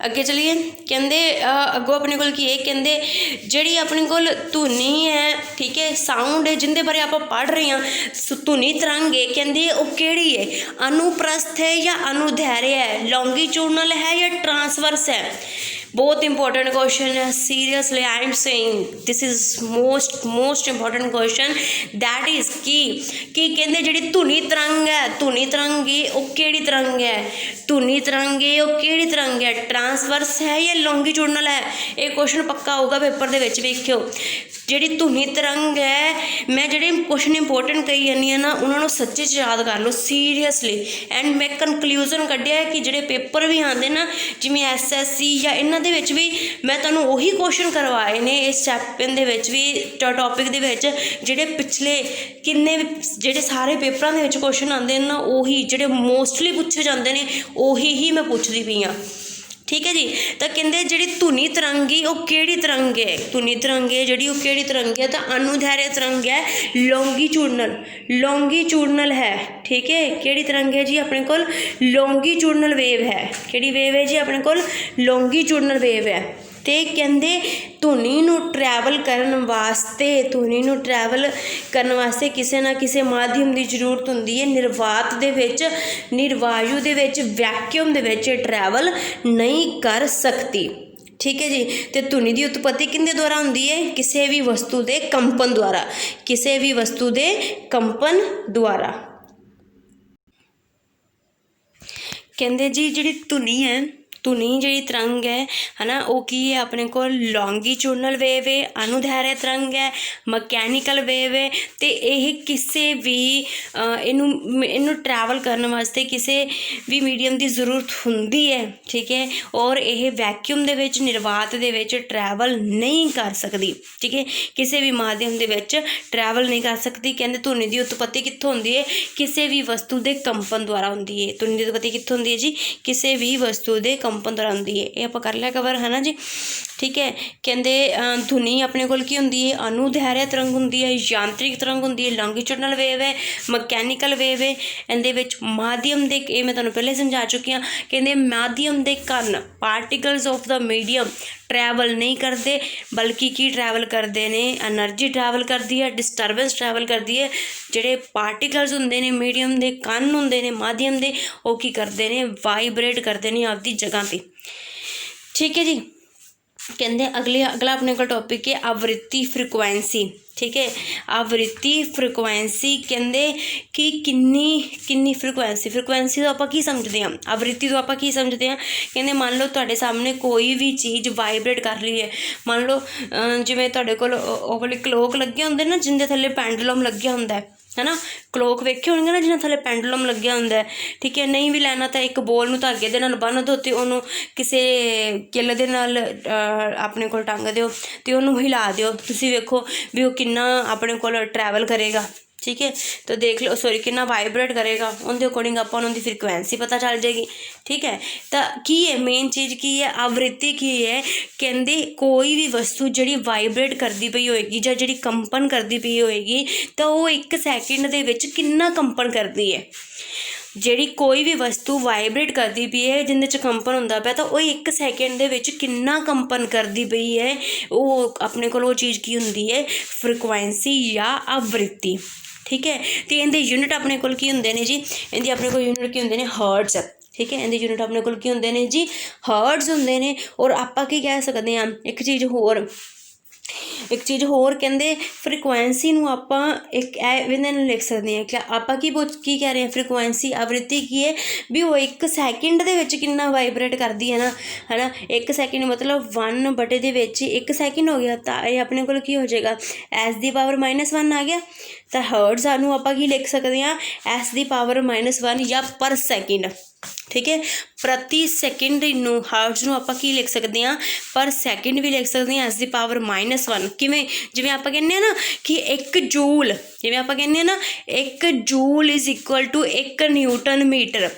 अगे चलिए, कहते अगों अपने कोल की है, कहते जिहड़ी अपने कोल धुनी है, ठीक है, साउंड है, जिंदे बारे आप पढ़ रहे हैं, धुनी तरंग है, कहते वो किहड़ी है, अनुप्रस्थ है या अनुदैर्घ्य है, लॉन्गिट्यूडनल है या ट्रांसवर्स है। बहुत इंपॉर्टेंट क्वेश्चन है, seriously I am saying this is most important question, that is कि कहते जिहड़ी धुनी तरंग है, धुनी तरंग है वो किहड़ी तरंग है, धुनी तरंग है वो किहड़ी तरंग है, ट्रांसवर्स है या लॉन्गिट्यूडनल है। ये क्वेश्चन पक्का होगा पेपर दे विच, वेखियो जिहड़ी धुनी तरंग है, मैं जिहड़े क्वेश्चन इंपॉर्टेंट कही जानी है ना उन्होंने सच्चे च याद कर लो सीरियसली। एंड मैं कनकलूजन कढ़िया है कि जिहड़े पेपर भी आते ना जिवें SSC या इन्हां दे विच भी मैं तुहानूं उही क्वेश्चन करवाए ने इस चैप्टर दे विच भी टॉपिक दे विच, जिहड़े पिछले किन्ने जिहड़े सारे पेपरां दे विच क्वेश्चन आते ना उही जिहड़े मोस्टली पूछे जाते हैं उही ही मैं पुछदी पई हाँ, ठीक है जी। तो कहते जिहड़ी धुनी तरंग है वो किहड़ी तरंग है, धुनी तरंग है जिहड़ी वो किहड़ी तरंग है, तो अनुदैर्घ्य तरंग है, लॉन्गिट्यूडनल है, ठीक है। किहड़ी तरंग है जी अपने कोल, लॉन्गिट्यूडनल वेव है, किहड़ी वेव है जी अपने कोल, लॉन्गिट्यूडनल वेव है। तो कहते धुनी नूं ट्रैवल करन वास्ते, धुनी नूं ट्रैवल करन वास्ते किसी ना किसी माध्यम की जरूरत हुंदी है, निर्वात दे विच, निर्वायु दे विच, वैक्यूम दे विच ट्रैवल नहीं कर सकती, ठीक है जी। तो धुनी की उत्पत्ति किहदे द्वारा हुंदी है, किसी भी वस्तु के कंपन द्वारा, किसी भी वस्तु के कंपन द्वारा। कहते जी जिहड़ी धुनी है, धुनी जिहड़ी तरंग है ना वो की है अपने को लॉन्गिट्यूडनल वेव है, अनुदैर्घ्य तरंग है, मकैनिकल वेव है। तो यह किसी भी इनू ट्रैवल करने वास्ते किसी भी मीडियम की जरूरत हुंदी है, ठीक है। और यह वैक्यूम दे विच, निर्वात दे विच ट्रैवल नहीं कर सकती, ठीक है, किसी भी माध्यम दे विच ट्रैवल नहीं कर सकती। कहते धुनी की उत्पत्ति कित्थों हुंदी है, किसी भी वस्तु के कंपन द्वारा हुंदी है। धुनी की उत्पत्ति कित्थों हुंदी है जी, किसी भी वस्तु के कंपन द्वारा हुंदी है। ये आपां कर लिया कवर है ना जी, ठीक है। कहते धुनी अपने कोल की हुंदी है, अनुदैर्घ्य तरंग हुंदी है, यांत्रिक तरंग हुंदी है, लॉन्गिट्यूडनल वेव है, मकैनिकल वेव है। इहदे विच माध्यम दे, ये मैं तुहानूं पहले समझा चुकी हाँ, कहते माध्यम दे कण particles of the medium travel नहीं करते, बल्कि की ट्रैवल करते हैं, एनर्जी ट्रैवल करती है, डिस्टरबेंस ट्रैवल करती है। जिहड़े पार्टिकल्स होंदे ने, मीडियम दे कण होंदे ने, माध्यम दे, वो की करते हैं, वाइब्रेट करते हैं आपकी जगह पे, ठीक है जी। कहते अगला अपने को टॉपिक है आवृत्ति फ्रिक्वेंसी, ठीक है। आवृत्ति फ्रिक्वेंसी कहते कि किन्नी फ्रिक्वेंसी तो आप की समझते हैं, आवृत्ति तो आप की समझते हैं। कहते मान लो तुहाडे सामने कोई भी चीज़ वाइब्रेट कर रही है, मान लो जिवें तुहाडे कोल ओह वाले क्लोक लगे होंदे ना जिंदे थल्ले पेंडुलम लग्या हुंदा है ना, क्लोक वेखे होणगे ना जिन्हें थल्ले पेंडुलम लग्या हुंदा है, ठीक है। नहीं भी लैना तो एक बॉल नूं धागे दे नाल बन्न दो ते उहनूं किसी किल दे नाल अपने कोल टंग दिओ ते उहनूं हिला दिओ, तुसीं वेखो भी वो किन्ना अपने कोल ट्रैवल करेगा, ठीक है। तो देख लो सॉरी कितना वाइब्रेट करेगा, उनके अकॉर्डिंग आप उनकी फ्रिक्वेंसी पता चल जाएगी, ठीक है। तो की है मेन चीज़ की है, आवृत्ति की है। कहते कोई भी वस्तु जी वाइब्रेट करती पई होएगी या जी कंपन करती पई होएगी तो वो 1 सैकेंड दे विच कितना कंपन करती है। ਜਿਹੜੀ कोई भी वस्तु वाइब्रेट करती पई है जिंदे च कंपन होंदा पिया तो वो 1 सैकेंड दे विच कितना कंपन करती पई है, वो अपने को चीज़ की हुंदी है फ्रिक्वेंसी या आवृत्ति, ठीक है। तो इनके यूनिट अपने को होंगे ने जी, इनके अपने को यूनिट की होंगे ने हर्ट्ज, ठीक है। इनके यूनिट अपने को होंगे ने जी हर्ट्ज होंगे ने। और आप की कह सकते हैं एक चीज़ होर कहते फ्रिक्वेंसी नूं आपां एक इहदे नाल लिख सकते हैं, क्या आपां की कह रहे हैं फ्रिक्वेंसी आवृत्ति की है भी वो 1 सैकेंड दे विच कितना वाइब्रेट करती है ना 1 सैकेंड मतलब 1/1 सैकेंड हो गया तो ये अपने को की हो जाएगा S⁻⁻1 आ गया। तो हर्ट्ज नूं आपां की लिख सकते हैं S⁻⁻1 या पर सैकेंड, ठीक है। प्रति सैकेंड नूं हर्ट्ज नूं आपां की लिख सकते हैं पर सैकेंड भी लिख सकते हैं S⁻⁻1 किवें जिवें आपां कहने हैं ना कि 1 जूल, जिवें आपां कहने हैं ना 1 joule is equal to 1 newton metre,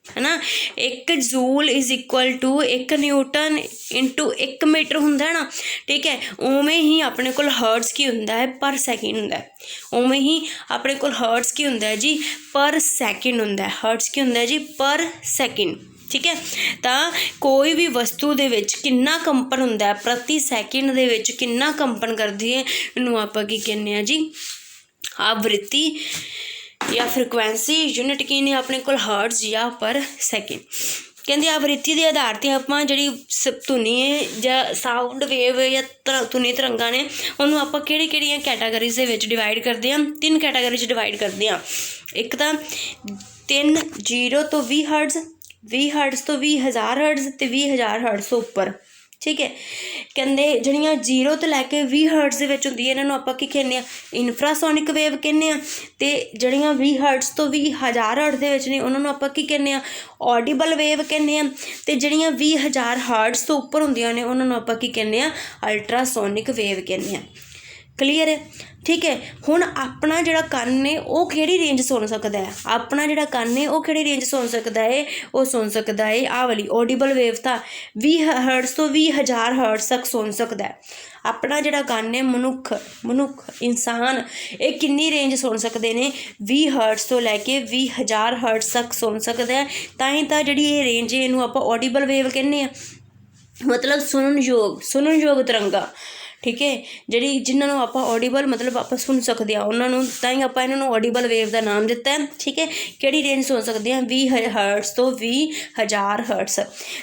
है ना। 1 joule is equal to 1 newton into 1 metre हुंदा है ना, ठीक है। उवें ही अपने कोल हर्ट्स की हुंदा है पर सैकेंड हुंदा है, उवें ही अपने कोल हर्ट्स की हुंदा है जी पर सैकेंड हुंदा है, हर्ट्स की हुंदा है जी पर सैकेंड, ठीक है। तो कोई भी वस्तु दे विच कितना कंपन हुंदा है प्रति सैकेंड दे विच कितना कंपन करदी है, इनू आपां की कहने आ जी आवृत्ति या फ्रीकुएंसी। यूनिट की ने अपने कोल हर्ट्स या पर सैकेंड। कहते आवृत्ति के आधार पर आप जी धुनी या साउंड वेव या धुनी तरंगा ने उन्होंने आप कि कैटागरीज के डिवाइड करते हैं, 3 कैटागरी डिवाइड करते हैं। एक तो 3 0 तो 20 हर्ट्ज, 20 हर्ट्ज तो 20,000 हर्ट्ज तो 20,000 हर्ट्ज तो उपर, ठीक है। कहते जड़ियाँ 0 तो लैके 20 हर्ट्ज के होंगी इन्हों आप कहने इंफ्रासोनिक वेव कहने, तो जड़ियाँ 20 हर्ट्ज तो 20,000 हर्ट्ज के ने उन्होंने आप कहने ऑडिबल वेव कहने, तो जड़ियाँ 20,000 हर्ट्ज तो उपर होंदियां ने उन्होंने आप कहने अल्ट्रासोनिक वेव कहने। क्लीयर है, ठीक है। हुण अपना जिहड़ा कन्न है वो किहड़ी रेंज सुन सकता है, अपना जिहड़ा कन्न है वो किहड़ी रेंज सुन सकता है, वो सुन सकता है आ वाली ऑडिबल वेव था 20 हर्ट्ज तो 20,000 हर्ट्ज तक सुन सकता है। अपना जिहड़ा कन्न है मनुख इंसान ये किन्नी रेंज सुन सकते हैं, 20 हर्ट्ज तो लैके 20,000 हर्ट्ज तक सुन सकता है। तां तां जिहड़ी ये रेंज है इनू आपां ऑडिबल वेव कहने, मतलब सुनन योग तरंगा, ठीक है। जी जिन्होंने आप ऑडिबल मतलब आप सुन सकते हैं उन्होंने ताई आप इन्होंने ऑडिबल वेव का नाम दिता है, ठीक है। किहड़ी रेंज सुन सकते हैं 20 हर्ट्ज तो 20,000 हर्ट्ज।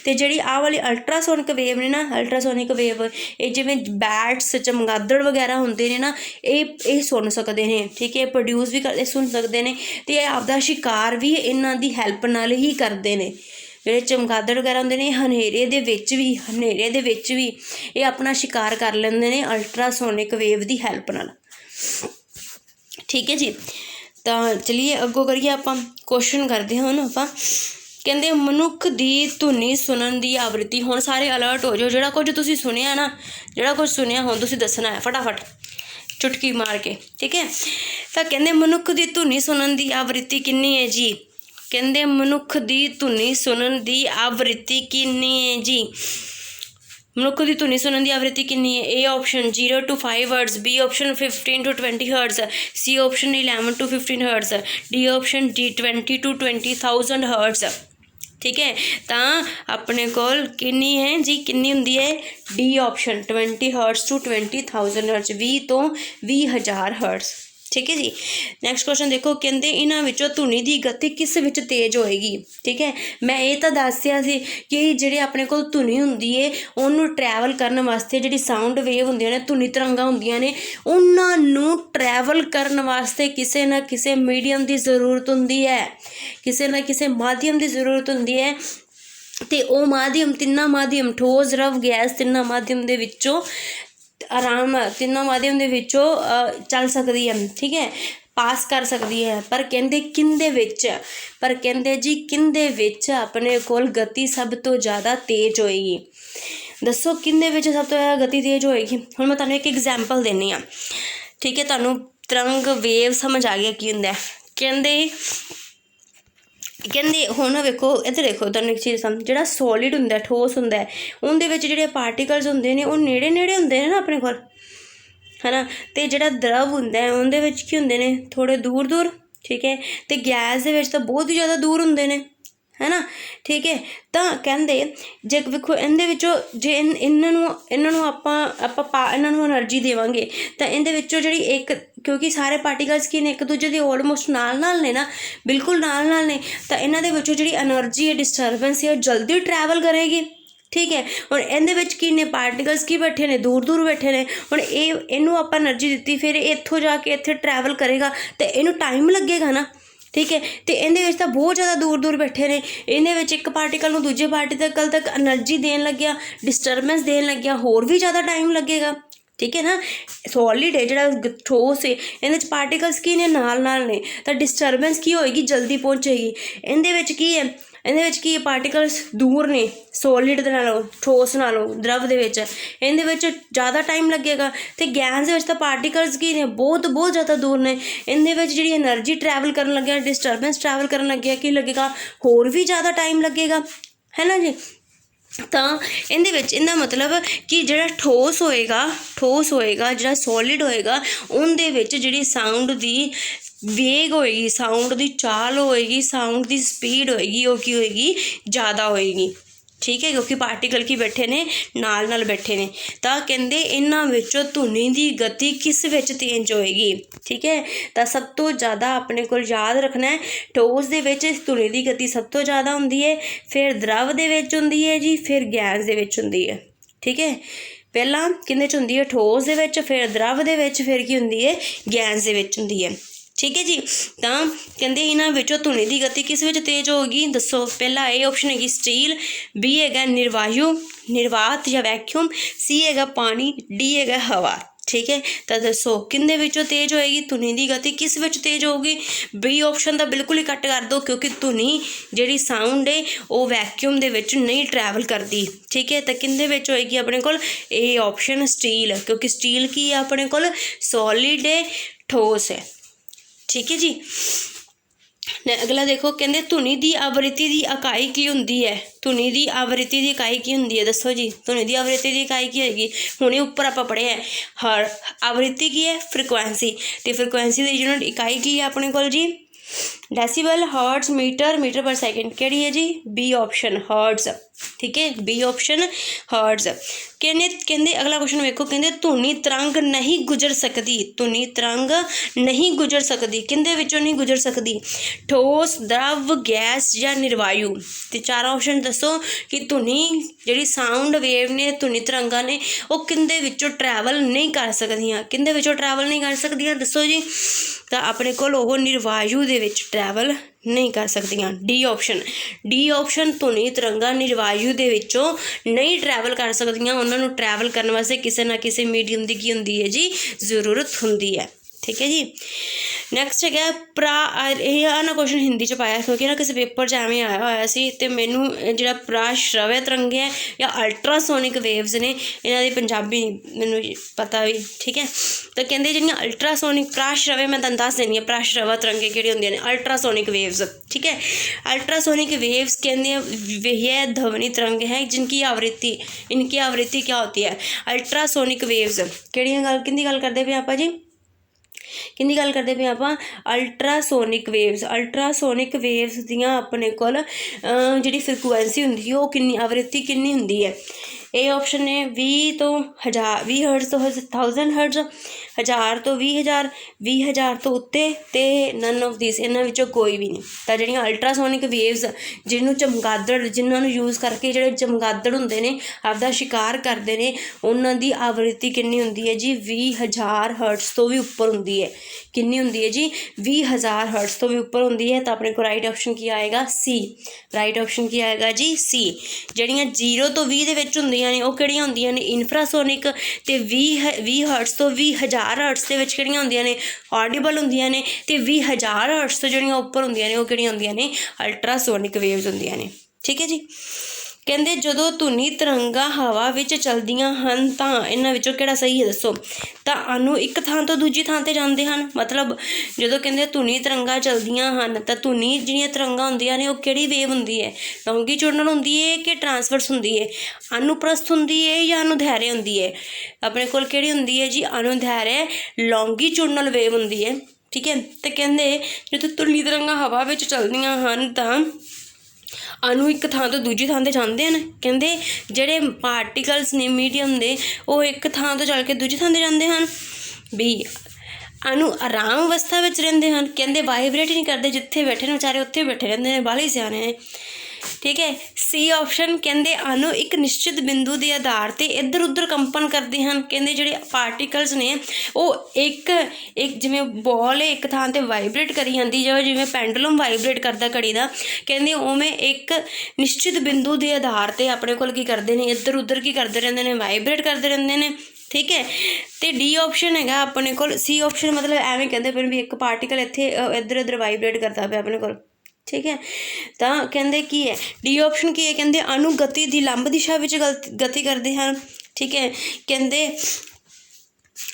तो जी आ वाली अल्ट्रासोनिक वेव ने ना, अल्ट्रासोनिक वेव ये जिवें बैट्स चमगादड़ वगैरह होंगे ने ना ये सुन सकते हैं, ठीक है। प्रोड्यूस भी करते सुन सकते हैं, तो ये आपका शिकार भी इन्हां दी हैल्प नाल ही करते हैं। ਜਿਹੜੇ चमगादड़ वगैरह होंगे ने हनेरे दे विच भी ये अपना शिकार कर लेंदे ने अल्ट्रासोनिक वेव की हैल्प नाल, ठीक है जी। तो चलिए अगों करिए आप क्वेश्चन करते हैं हुण आपां। कहते मनुख की धुनी सुनन की आवृत्ति, हुण सारे अलर्ट हो जाओ, जिहड़ा कुछ तुसीं सुनिया ना, जिहड़ा कुछ सुनिया हुण तुसीं दसना है फटाफट चुटकी मार के, ठीक है। तो कहते मनुख की धुनी सुनन की आवृत्ति कितनी है जी, कहते मनुख की धुनी सुनन की आवृत्ति कितनी है जी, मनुख की धुनी सुनन की आवृत्ति कितनी है। A option 0 to 5 hertz, B option 15 to 20 hertz, C option 11 to 15 hertz, D option 20 to 20,000 hertz, ठीक है। तो अपने कोल कितनी है जी, कितनी होंदी है D option 20 hertz to 20,000 hertz, 20 तो 20,000 हर्ट्ज, ठीक है जी। नैक्सट क्वेश्चन देखो, कहते इन्हां विचों धुनी की गति किस विच तेज होएगी, ठीक है। मैं ये तो दसिया सी कि जिहड़ी अपने कोल धुनी हुंदी है उन्होंने ट्रैवल करने वास्ते जिहड़ी साउंड वेव हुंदियां ने धुनी तरंगां हुंदियां ने उन्हां नूं ट्रैवल करने वास्ते किसी ना किसी मीडियम की जरूरत हुंदी है, किसी ना किसी माध्यम की जरूरत हुंदी है। तो वह माध्यम तिन्ना माध्यम ठोस द्रव गैस तिन्ना माध्यम दे विचों आराम तिन्नों माध्यम दे विचों चल सकती है, ठीक है, पास कर सकती है। पर कहते किंदे विच, पर कहते जी किंदे विच अपने कोल गति सब तो ज़्यादा तेज होएगी, दसो किंदे विच सब तो ज़्यादा गति तेज होएगी। हुण मैं तुहानूं एक एग्जाम्पल देनी आ, ठीक है, तुहानूं तरंग वेव समझ आ गया की हुंदा है। कहते हुण वेखो इधर देखो तुहानूं एक चीज़ समझ, जिहड़ा सॉलिड हुंदा ठोस हुंदा उहदे विच जिहड़े पार्टिकल्स हुंदे ने नेड़े नेड़े हुंदे ने ना अपने कोल, है ना। तो जिहड़ा द्रव हुंदा है उहदे विच की हुंदे ने थोड़े दूर दूर, ठीक है। तो गैस दे विच तो बहुत ही ज़्यादा दूर हुंदे ने, है ना, ठीक है। तो कहते जे वेखो इहदे विचों जे इन्हों आप एनर्जी देवांगे तो इहदे विचों जिहड़ी एक, क्योंकि सारे पार्टिकल्स की ने एक दूजे के ऑलमोस्ट नाल ने ना, बिल्कुल नाल ने, तो इन्हां दे विचों जिहड़ी एनर्जी है डिस्टर्बेंस है जल्दी ट्रैवल करेगी, ठीक है। हुण इहदे विच की ने पार्टिकल्स की बैठे ने दूर दूर बैठे ने, हुण इहनूं आपां एनर्जी दित्ती फिर इत्थों जाके इत्थे ट्रैवल करेगा तो इहनूं टाइम लगेगा ना, ठीक है। तो इहदे विच तां बहुत ज़्यादा दूर दूर बैठे ने, इहदे विच एक पार्टिकल नूं दूजे पार्टिकल तक एनर्जी देन लग्या डिस्टर्बेंस देन लग्या होर भी ज़्यादा टाइम लगेगा, ठीक है ना। सॉलिड है जिहड़ा ठोस है इहदे विच पार्टिकल्स की ने नाल नाल ने तां डिस्टरबेंस की होएगी जल्दी पहुँचेगी। इहदे विच की है ਇਹਦੇ ਵਿੱਚ ਕੀ ਪਾਰਟੀਕਲਸ ਦੂਰ ਨੇ ਸੋਲਿਡ ਦੇ ਨਾਲੋਂ ਠੋਸ ਨਾਲੋਂ द्रव ਦੇ ਵਿੱਚ ਇਹਦੇ ਵਿੱਚ ਜ਼ਿਆਦਾ ਟਾਈਮ ਲੱਗੇਗਾ ਤੇ ਗੈਸ ਦੇ ਵਿੱਚ ਤਾਂ ਪਾਰਟੀਕਲਸ ਕੀ ਨੇ ਬਹੁਤ ਜ਼ਿਆਦਾ ਦੂਰ ਨੇ। ਇਹਦੇ ਵਿੱਚ ਜਿਹੜੀ એનર્ਜੀ ਟਰੈਵਲ ਕਰਨ ਲੱਗਿਆ ਡਿਸਟਰਬੈਂਸ ਟਰੈਵਲ ਕਰਨ ਲੱਗਿਆ ਕੀ ਲੱਗੇਗਾ ਹੋਰ ਵੀ ਜ਼ਿਆਦਾ ਟਾਈਮ ਲੱਗੇਗਾ ਹੈ ਨਾ ਜੀ। ਤਾਂ ਇਹਦੇ ਵਿੱਚ ਇਹਦਾ ਮਤਲਬ ਕਿ ਜਿਹੜਾ ਠੋਸ ਹੋਏਗਾ ਜਿਹੜਾ ਸੋਲਿਡ ਹੋਏਗਾ ਉਹਦੇ ਵਿੱਚ ਜਿਹੜੀ ਸਾਊਂਡ ਦੀ वेग होएगी साउंड की चाल होएगी साउंड की स्पीड होएगी वो की होएगी ज़्यादा होएगी ठीक है क्योंकि पार्टिकल की बैठे ने नाल बैठे ने। तो कहते इन्हां विचों धुनी की गति किस विच तेज होएगी ठीक है। तो सब तो ज़्यादा अपने को याद रखना है ठोस दे विच धुनी की गति सब तो ज़्यादा होंदी है फिर द्रव दे विच होंदी है जी फिर गैस दे विच होंदी है ठीक है। पहला किहदे च होंदी है ठोस दे विच फिर द्रव दे विच फिर की होंदी है गैस दे विच होंदी है ठीक है जी। तो कहते इन्हां विचों धुनी की गति किस विच तेज होगी दसो। पहला ए ऑप्शन हैगी स्टील बी हैगा निर्वात या वैक्यूम सी हैगा पानी डी हैगा हवा ठीक है। तो दसो किंदे विचों तेज होएगी धुनी की गति किस विच तेज होगी। बी ऑप्शन तो बिल्कुल ही कट कर दो क्योंकि धुनी जिहड़ी साउंड है वो वैक्यूम दे विच नहीं ट्रैवल करती ठीक है। तो किंदे विच होएगी अपने कोल ए ऑप्शन स्टील क्योंकि स्टील की है अपने कोल सॉलिड है ठोस है ठीक है जी। अगला देखो कहते धुनी की आवृत्ति की इकाई की होंदी है धुनी की आवृत्ति की इकाई की होंदी है दसो जी। धुनी की आवृत्ति की इकाई की होगी हुणे उपर आप पढ़े है हर आवृत्ति की है फ्रिक्वेंसी तो फ्रिक्वेंसी की यूनिट इकाई की है अपने को जी डेसीबल हर्ट्ज मीटर पर सेकंड केड़ी है जी बी ऑप्शन हर्ट्ज ठीक है बी ऑप्शन हर्ट्ज। कहते अगला क्वेश्चन वेखो कहते धुनी तरंग नहीं गुजर सकती धुनी तरंग नहीं गुजर सकती किंदे विचों नहीं गुजर सकती ठोस द्रव गैस या निर्वायु। तो चार ऑप्शन दसो कि धुनी जिहड़ी साउंड वेव ने धुनी तरंगां ने वो किंदे विचों ट्रैवल नहीं कर सकदियां किंदे विचों ट्रैवल नहीं कर सकदियां दसो जी। तो अपने कोल ओह निर्वायु दे विच ट्रैवल नहीं कर सकदियां डी ऑप्शन धुनी तरंगां निर्वायु दे विचों नहीं ट्रैवल कर सकदियां उन्हां नूं ट्रैवल करने वास्ते किसी ना किसी मीडियम की की होंदी है जी जरूरत होंदी है ठीक है जी। नैक्सट है ना क्वेश्चन हिंदी च पाया क्योंकि ना किसी पेपर च एवें आया होया सी ते मैनू जिहड़ा प्राश्रव्य तरंग है या अल्ट्रासोनिक वेव्स ने इन्हां दी पंजाबी मैनू पता भी ठीक है। तो कहते जिहड़ियां अल्ट्रासोनिक प्राश्रव्य मैं तुहानूं दस देनी प्राश्रव्य तरंगें किहड़ियां होंदियां ने अल्ट्रासोनिक वेव्स ठीक है। अल्ट्रासोनिक वेव्स कहते यह ध्वनि तरंग है इनकी आवृत्ति क्या होती है अल्ट्रासोनिक वेव्स किहड़ियां किंदी गल करदे पे आपां जी किंदी गल करते पे आप अल्ट्रासोनिक वेव्स दियां अपने कोल जिहड़ी फ्रिक्वेंसी हुंदी है वो किन्नी आवृत्ति किन्नी हुंदी है। ए ऑप्शन ने 20 तो 1000 20 हर्ट्ज तो 1000 हर्ट्ज 1000 तो 20000 20000 तो उत्ते ते नन ऑफ दिस इन्हां विचों कोई भी नहीं। तो जिहड़ियां अल्ट्रासोनिक वेव्स जिन्हों चमगादड़ जिन्होंने यूज़ करके जिहड़े चमगादड़ हुंदे ने आपदा शिकार करते हैं उन्हां दी आवृत्ति किन्नी हुंदी है जी 20000 हर्ट्ज तो भी उपर हुंदी है किन्नी हुंदी है जी 20000 हर्ट्ज तो भी उपर हुंदी है। तो अपने को राइट ऑप्शन की आएगा सी राइट ऑप्शन की आएगा जी सी। जिहड़ियां 0 तो 20 दे विच हुंदियां ने ओह किहड़ियां हुंदियां ने इंफ्रासोनिक ते 20 हर्ट्ज तो 20000 हर्ट्ज दे विच किहड़ियां हुंदियां ने ऑडिबल हुंदियां ने ते 20000 हर्ट्ज तो जिहड़ियां उपर हुंदियां ने ओह किहड़ियां हुंदियां ने अल्ट्रासोनिक वेव्स हुंदियां ने ठीक है जी। कहते जदों धुनी तरंगां हवा विच चलदियां हन तां इन्हां विचों किहड़ा सही है दसो। तां अणु एक थां तो दूजी थां ते जांदे हन मतलब जदों कहंदे धुनी तरंगां चलदियां हन तां धुनी जिहड़ियां तरंगां हुंदियां ने ओह किहड़ी वेव हुंदी है लॉन्गीट्यूडनल हुंदी है कि ट्रांसवर्स हुंदी है अनुप्रस्थ हुंदी है या अनुदैर्घ्य हुंदी है। अपने कोल किहड़ी हुंदी है जी अनुदैर्घ्य लॉन्गीट्यूडनल वेव हुंदी है ठीक है। तो कहंदे जदों धुनी तरंगां हवा विच चलदियां हन तां अणु एक थां तो दूजी थां ते जांदे हैं कहते जिहड़े पार्टिकल्स ने मीडियम दे वो एक थां तो चल के दूजी थां ते जांदे हैं। बी अणु आराम अवस्था विच रहिंदे हैं कहते वाइब्रेट नहीं करते जिथे बैठे ने बेचारे उत्थे बैठे रहिंदे ने बाहले सियाणे ने ठीक है। सी ऑप्शन कहते अणु एक निश्चित बिंदु के आधार पर इधर उधर कंपन करते हैं कहते जिहड़े पार्टिकल्स ने वो एक जिवें बॉल एक थां ते वाइब्रेट करी जाती जो जिवें पेंडुलम वाइब्रेट करता घड़ी का कहते उवें एक निश्चित बिंदु के आधार पर अपने कोल की करते हैं इधर उधर की करते रहंदे ने वाइब्रेट करते रहंदे ने ठीक है। तो डी ऑप्शन है अपने को, सी ऑप्शन मतलब एवं कहते पे भी एक पार्टिकल इत्थे इधर उधर वाइब्रेट करता पे अपने को, ठीक है। तो कहते की है डी ऑप्शन की है, कहते अणु गति की लंब दिशा में गति करते हैं, ठीक है। कहते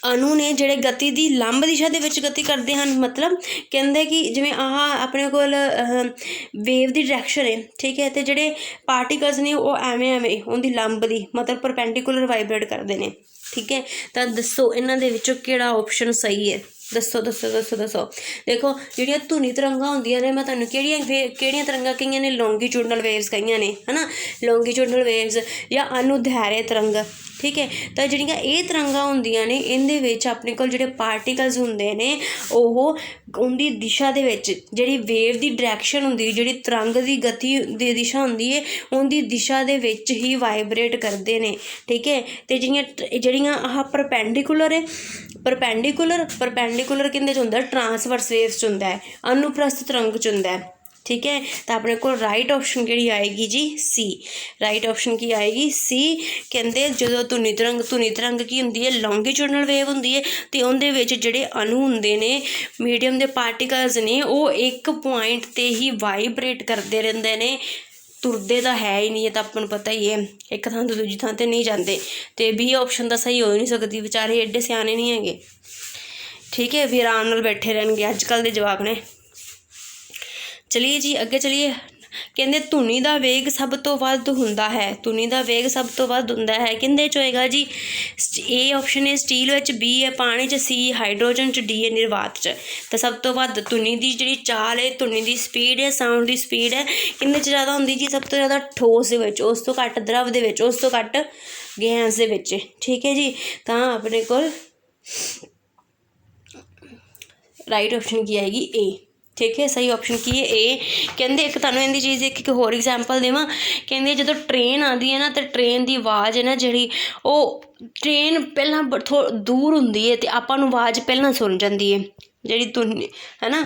अणु ने ਜਿਹੜੇ गति की लंब दिशा ਦੇ ਵਿੱਚ गति करते हैं, मतलब ਕਹਿੰਦੇ कि जिवें अपने को वेव की डायरैक्शन है, ठीक है। तो ਜਿਹੜੇ पार्टिकल्स ने वो एवें उनकी लंब की मतलब परपेंडिकुलर वाइब्रेट करते हैं, ठीक है। तो दसो इन्हां दे विचों किहड़ा ऑप्शन सही है, दसो दसो दसो दसो। देखो जिहड़ियां धुनी तरंगां होंदियां ने, मैं तुहानूं किहड़ियां तरंगां कहियां ने, लॉन्गीट्यूडनल वेव्स कहियां ने, है ना, लॉन्गीट्यूडनल वेव्स या अनुदैर्घ्य तरंग, ठीक है। तो जिहड़ियां ये तरंगां होंदियां ने इहदे विच अपने कोल जिहड़े पार्टिकल्स हुंदे ने ओह उनकी दिशा दे विच जिहड़ी वेव की डायरैक्शन हुंदी, जिहड़ी तरंग की गति दी दिशा हुंदी है उनकी दिशा दे विच ही वाइब्रेट करते हैं, ठीक है। तो जिहड़ियां परपेंडिकुलर है, परपेंडिकुलर किहदे च हुंदा, ट्रांसवर्स वेव्स च हुंदा है, अनुप्रस्थ तरंग च हुंदा है, ठीक है। तो अपने को राइट ऑप्शन किहड़ी आएगी जी, सी। राइट ऑप्शन की आएगी सी। कहते जो धुनी तरंग की होंदी है लॉन्गीट्यूडनल वेव होंदी है, तो उनदे विच जिहड़े अणु हुंदे ने मीडियम के पार्टिकल्स ने वो एक पॉइंट ते ही वाइब्रेट करते रहंदे ने, तुरदे तो है ही नहीं, तो अपन पता ही है एक थां तो दूजी थां ते नहीं जाते। तो बी ऑप्शन तो सही हो ही नहीं सकती, बेचारे एडे सियाने नहीं हैगे, ठीक है, भी आराम नाल बैठे रहणगे अजकल दे जवाक ने। चलिए जी अगे चलिए। कहते धुनी का वेग सब तो वध हुंदा है, धुनी का वेग सब तो वध हुंदा है किहदे च होएगा जी, ए ऑप्शन है स्टील विच, बी है पानी च, सी हाइड्रोजन च, डी है निर्वात च। तो सब तो वध धुनी की जिहड़ी चाल है, धुनी की स्पीड है, साउंड की स्पीड है किहदे च ज़्यादा हुंदी जी, सब तो ज़्यादा ठोस दे विच, उस तो घट द्रव दे विच, उस तो घट गैस दे विच, ठीक है जी। तो अपने कोल राइट ऑप्शन की आएगी ए, ठीक है। सही ऑप्शन की है ए। कहते एक तुहानूं इहदी चीज़ एक होर एग्जाम्पल देवां, कहते जो ट्रेन आती है ना, तो ट्रेन की आवाज़ है ना जिहड़ी वो ट्रेन पहला दूर हुंदी है तो आपां नूं आवाज़ पहलां सुन जाती है, जिहड़ी धुनी है ना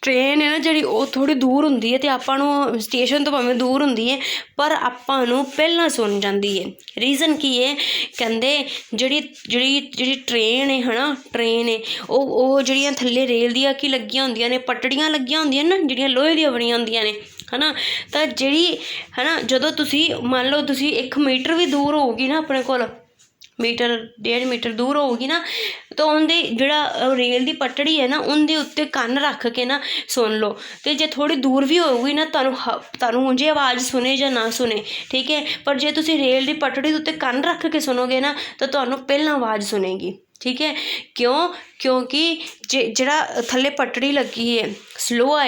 ट्रेन है ना जिहड़ी वो थोड़ी दूर हुंदी है, तो आपां नूं स्टेशन तो भावें दूर हुंदी है पर आपां नूं पहलां सुन जाती है। रीज़न की है, कहते जिहड़ी ट्रेन है ना, ट्रेन है वो जिहड़ियां थल्ले रेल दियां की लगियां हुंदियां ने, पटड़ियां लगियां हुंदियां ना जिहड़ियां लोहे दियां बनियां हुंदियां ने, है ना। तो जिहड़ी है ना जदों तुसीं मान लो तुसीं 1 मीटर भी दूर होगी ना अपने कोल, मीटर 1.5 मीटर दूर होगी ना, तो उनकी जिहड़ा रेल की पटड़ी है ना उनके उत्ते कन्न रख के ना सुन लो। तो जे थोड़ी दूर भी होगी ना तुहानूं जे आवाज़ सुने या ना सुने, ठीक है, पर जे तुसीं रेल की पटड़ी उत्ते कन्न रख के सुनोगे ना तो तुहानूं पहलां आवाज़ सुनेगी, ठीक है। क्यों, क्योंकि जिहड़ा थल्ले पटड़ी लगी है लोहा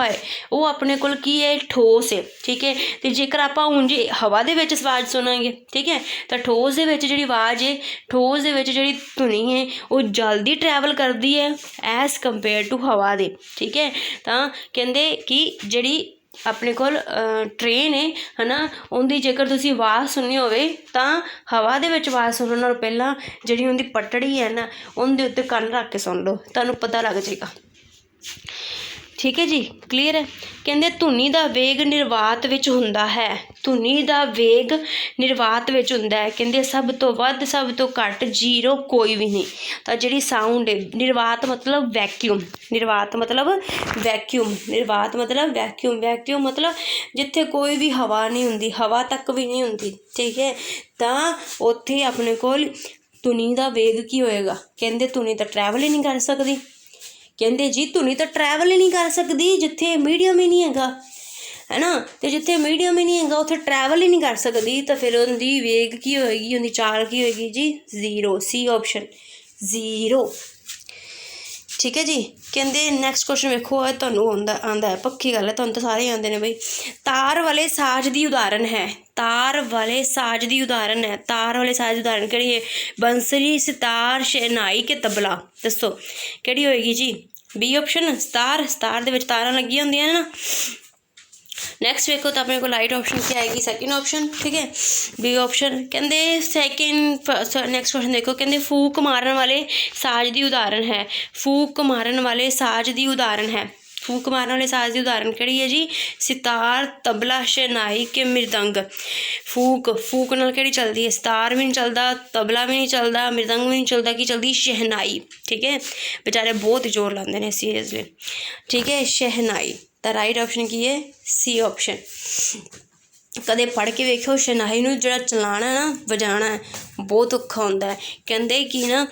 है वो अपने कोल की है, ठोस है, ठीक है। तो जेकर आपां हुण जे हवा दे विच आवाज़ सुनांगे, ठीक है, तो ठोस दे विच जिहड़ी आवाज़ है, ठोस दे विच जिहड़ी धुनी है वो जल्दी ट्रैवल करती है एज़ कंपेयर टू हवा दे, ठीक है। तो कहते कि जिहड़ी अपने कोल ट्रेन है ना उनकी जेकर तुसीं आवाज़ सुननी होवे तां हवा दे विच आवाज़ सुनने नालों पहलां जिहड़ी उनकी पटड़ी है ना उनके उत्ते कन्न रख के सुन लो, तुहानूं पता लग जाएगा, ठीक है जी, क्लीयर है। कहते धुनी का वेग निर्वात विच हुंदा है, धुनी का वेग निर्वात विच हुंदा है, कहते सब तो वध सब तो घट जीरो कोई भी नहीं। तो जिहड़ी साउंड है, निर्वात मतलब वैक्यूम, निर्वात मतलब वैक्यूम, निर्वात मतलब वैक्यूम, वैक्यूम मतलब जिथे कोई भी हवा नहीं हुंदी, हवा तक भी नहीं हुंदी, ठीक है। तो उत्थे अपने कोल धुनी का वेग की होएगा, कहते धुनी तो ट्रैवल ही नहीं कर सकती, कहते जी धुनी तो ट्रैवल ही नहीं कर सकती जिथे मीडियम ही नहीं हैगा, है ना। तो जिथे मीडियम ही नहीं हैगा उत्थे ट्रैवल ही नहीं कर सकती, तो फिर उनकी वेग की होएगी, उनकी चाल की होएगी जी जीरो, सी ऑप्शन जीरो, ठीक है जी। कहते नैक्सट क्वेश्चन वेखो तुहानूं आंदा है, पक्की गल है तुहानूं तो सारे आंदे ने बई। तार वाले साज की उदाहरण है, तार वाले साज की उदाहरण है, तार वाले साज की उदाहरण किहड़ी है, बंसरी सितार शहनाई के तबला, दसो किहड़ी होएगी जी, बी ऑप्शन सितार, सितार दे विच तारां लगियां हुंदियां ने ना। नैक्सट वेखो तो अपने को राइट ऑप्शन की आएगी सैकेंड ऑप्शन, ठीक है, बी ऑप्शन। कहते सैकेंड नैक्सट क्वेश्चन देखो, कहते फूक मारन वाले साज की उदाहरण है, फूक मारन वाले साज की उदाहरण है, फूक मारने वाले साज की उदाहरण किहड़ी है जी? सितार, तबला, शहनाई के मृदंग। फूक नाल किहड़ी चलदी है? सितार भी नहीं चलदा, तबला भी नहीं चलदा, मृदंग भी नहीं चलदा, की चलदी? शहनाई। ठीक है, बेचारे बहुत जोर लाते हैं इस चीज़ में। ठीक है, शहनाई। द राइट ऑप्शन की है सी ऑप्शन। कदे पढ़ के वेखो, शहनाई नूं जिहड़ा चलाना है ना, वजाना है, बहुत औखा हुंदा है। कहंदे कि ना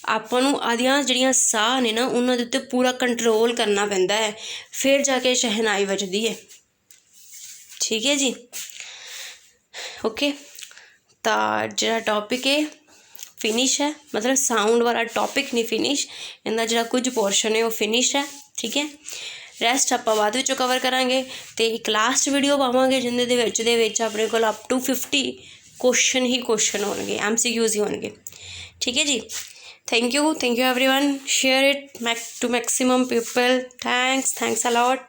ਆਪਾਂ ਨੂੰ ਆਦੀਆਂ ਜਿਹੜੀਆਂ ਸਾਹ ਨੇ ਨਾ ਉਹਨਾਂ ਦੇ ਉੱਤੇ ਪੂਰਾ ਕੰਟਰੋਲ ਕਰਨਾ ਪੈਂਦਾ ਹੈ, ਫਿਰ ਜਾ ਕੇ ਸ਼ਹਿਨਾਈ ਵੱਜਦੀ ਹੈ। ਠੀਕ ਹੈ ਜੀ, ਓਕੇ। ਤਾਂ ਜਿਹੜਾ ਟੌਪਿਕ ਹੈ ਫਿਨਿਸ਼ ਹੈ, ਮਤਲਬ ਸਾਊਂਡ ਵਾਲਾ ਟੌਪਿਕ ਨਹੀਂ ਫਿਨਿਸ਼, ਇਹਦਾ ਜਿਹੜਾ ਕੁਝ ਪੋਰਸ਼ਨ ਹੈ ਉਹ ਫਿਨਿਸ਼ ਹੈ। ਠੀਕ ਹੈ, ਰੈਸਟ ਆਪਾਂ ਬਾਅਦ ਵਿੱਚੋਂ ਕਵਰ ਕਰਾਂਗੇ ਅਤੇ ਇੱਕ ਲਾਸਟ ਵੀਡੀਓ ਪਾਵਾਂਗੇ ਜਿਹਦੇ ਦੇ ਵਿੱਚ ਆਪਣੇ ਕੋਲ ਅਪ ਟੂ 50 ਕੁਐਸਚਨ ਹੋਣਗੇ, MCQs ਹੀ ਹੋਣਗੇ। ਠੀਕ ਹੈ ਜੀ, thank you everyone, share it to maximum people, thanks a lot।